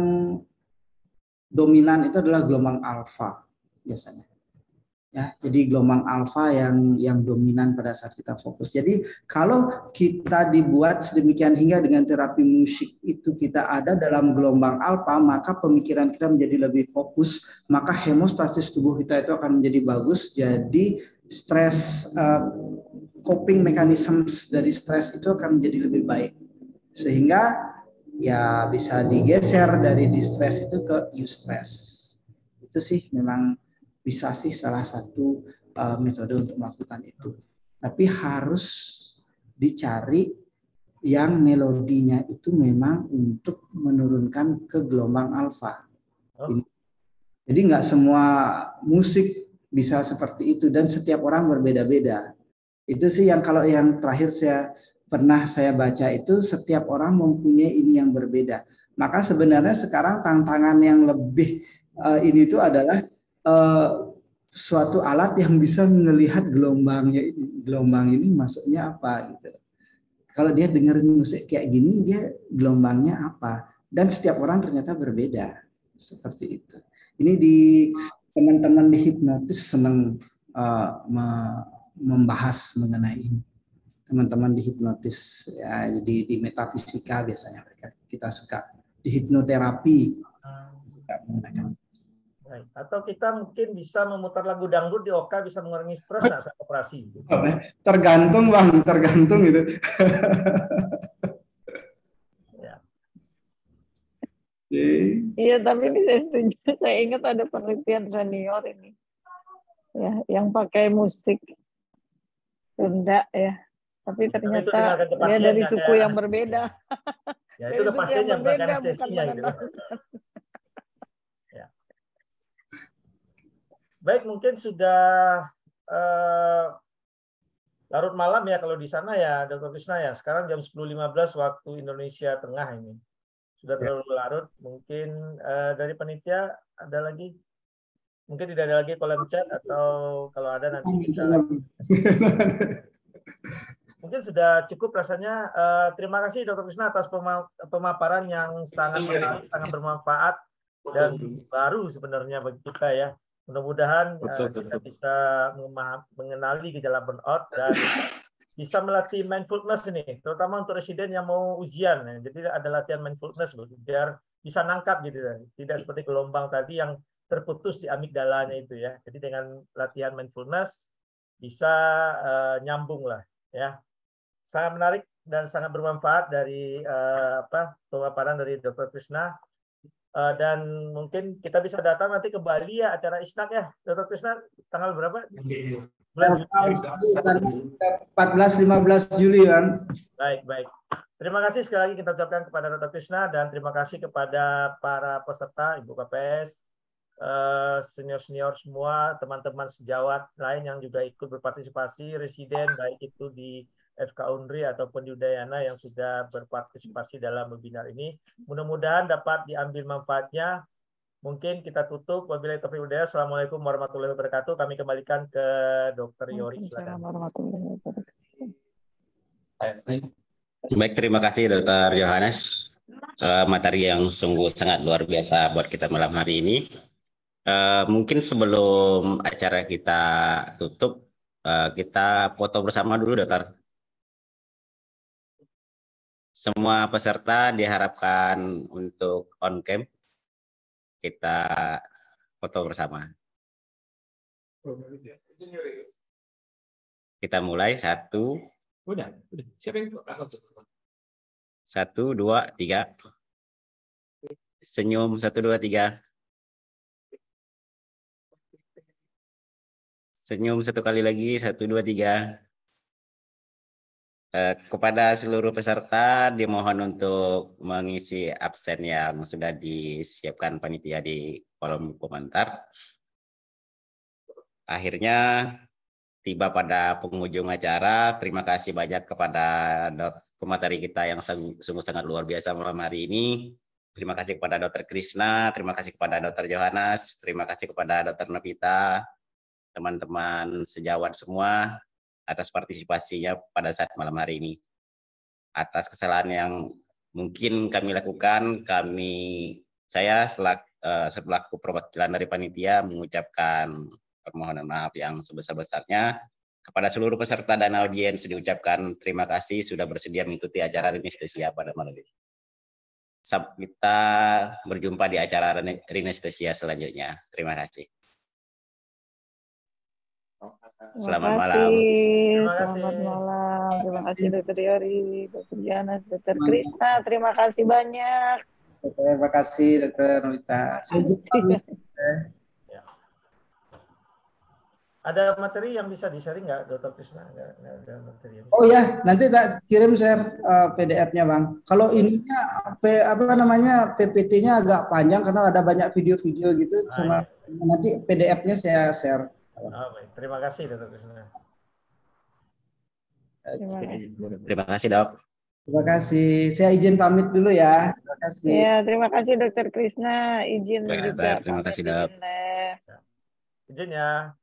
dominan itu adalah gelombang alfa biasanya. Ya, jadi gelombang alfa yang dominan pada saat kita fokus. Jadi kalau kita dibuat sedemikian hingga dengan terapi musik itu kita ada dalam gelombang alfa, maka pemikiran kita menjadi lebih fokus, maka hemostasis tubuh kita itu akan menjadi bagus. Jadi stres coping mechanisms dari stres itu akan menjadi lebih baik. Sehingga ya bisa digeser dari distress itu ke eustress. Itu sih memang bisa sih salah satu metode untuk melakukan itu. Tapi harus dicari yang melodinya itu memang untuk menurunkan ke gelombang alfa. Jadi nggak semua musik bisa seperti itu dan setiap orang berbeda-beda. Itu sih yang kalau yang terakhir pernah saya baca itu setiap orang mempunyai ini yang berbeda. Maka sebenarnya sekarang tantangan yang lebih ini itu adalah suatu alat yang bisa melihat gelombang ini masuknya apa gitu. Kalau dia dengerin musik kayak gini, dia gelombangnya apa? Dan setiap orang ternyata berbeda seperti itu. Ini di teman-teman di hipnotis senang membahas mengenai ini. Teman-teman di hipnotis ya, jadi di metafisika biasanya kita suka di hipnoterapi atau kita mungkin bisa memutar lagu dangdut di Oka bisa mengurangi stres nggak? operasi. Tergantung Bang, tergantung gitu. Ya. Iya, tapi ini saya setuju. Saya ingat ada penelitian senior ini, ya, yang pakai musik Sunda ya. Tapi Itu ternyata dengarkan ke dia pasien, dari nggak suku kayak yang berbeda. Ya, itu Dari ke suku yang pasiennya, bukan berbeda, bukan anestesinya gitu. mengenalkan. Ya. Baik, mungkin sudah larut malam ya kalau di sana ya, Dr. Krisna ya. Sekarang jam 10.15 waktu Indonesia Tengah ini. Sudah terlalu larut. Mungkin dari panitia ada lagi? Mungkin tidak ada lagi kolom chat atau kalau ada nanti kita lagi. Mungkin sudah cukup rasanya. Terima kasih Dr. Krisna atas pemaparan yang sangat menarik, sangat bermanfaat dan baru sebenarnya bagi kita ya. Mudah-mudahan kita bisa mengenali gejala burnout dan bisa melatih mindfulness ini, terutama untuk residen yang mau ujian. Ya. Jadi ada latihan mindfulness biar bisa nangkap gitu ya. Tidak seperti gelombang tadi yang terputus di amigdalanya itu ya. Jadi dengan latihan mindfulness bisa nyambung lah ya. Sangat menarik dan sangat bermanfaat dari pemaparan dari Dr. Krisna. Dan mungkin kita bisa datang nanti ke Bali ya, acara ISNAK ya, Dr. Krisna, tanggal berapa? Bulan 14-15 Juli kan. Baik. Terima kasih sekali lagi kita ucapkan kepada Dr. Krisna dan terima kasih kepada para peserta, Ibu KPS, senior-senior semua, teman-teman sejawat lain yang juga ikut berpartisipasi, residen baik itu di FK Unri ataupun di Udayana yang sudah berpartisipasi dalam webinar ini. Mudah-mudahan dapat diambil manfaatnya. Mungkin kita tutup. Wabillahi taufiq wal hidayah. Assalamualaikum warahmatullahi wabarakatuh. Kami kembalikan ke Dr. Yori. Silakan. Baik, terima kasih Dr. Johannes. Materi yang sungguh sangat luar biasa buat kita malam hari ini. Mungkin sebelum acara kita tutup, kita foto bersama dulu, Dokter. Semua peserta diharapkan untuk on cam. Kita foto bersama. Kita mulai 1. Udah. Siapa yang 1, 2, 3. Senyum 1, 2, 3. Senyum 1 kali lagi 1, 2, 3. Kepada seluruh peserta dimohon untuk mengisi absen yang sudah disiapkan panitia di kolom komentar. Akhirnya tiba pada penghujung acara. Terima kasih banyak kepada pemateri kita yang sungguh sangat luar biasa malam hari ini. Terima kasih kepada Dr. Krisna, terima kasih kepada Dr. Johannes, terima kasih kepada Dr. Novita, teman-teman sejawat semua atas partisipasinya pada saat malam hari ini. Atas kesalahan yang mungkin kami lakukan, saya selaku perwakilan dari panitia mengucapkan permohonan maaf yang sebesar-besarnya. Kepada seluruh peserta dan audiens diucapkan terima kasih sudah bersedia mengikuti acara Rinestesia pada malam ini. Kita berjumpa di acara Rinestesia selanjutnya. Terima kasih. Selamat malam. Selamat malam. Terima kasih Dr. Yori, Dr. Johannes, Dr. Krisna. Terima kasih banyak. Terima kasih Dr. Novita. Ada materi yang bisa di-sharing nggak, Dr. Krisna? Nggak ada materi. Oh ya, nanti tak kirim share PDF-nya, Bang. Kalau ininya PPT-nya agak panjang karena ada banyak video-video gitu. Sama ya. Nanti PDF-nya saya share. Baik. Terima kasih, Dr. Krisna. Terima kasih, Dok. Terima kasih. Saya izin pamit dulu ya. Terima kasih. Ya, terima kasih Dr. Krisna. Izin juga. Terima kasih, Dok. Izin ya.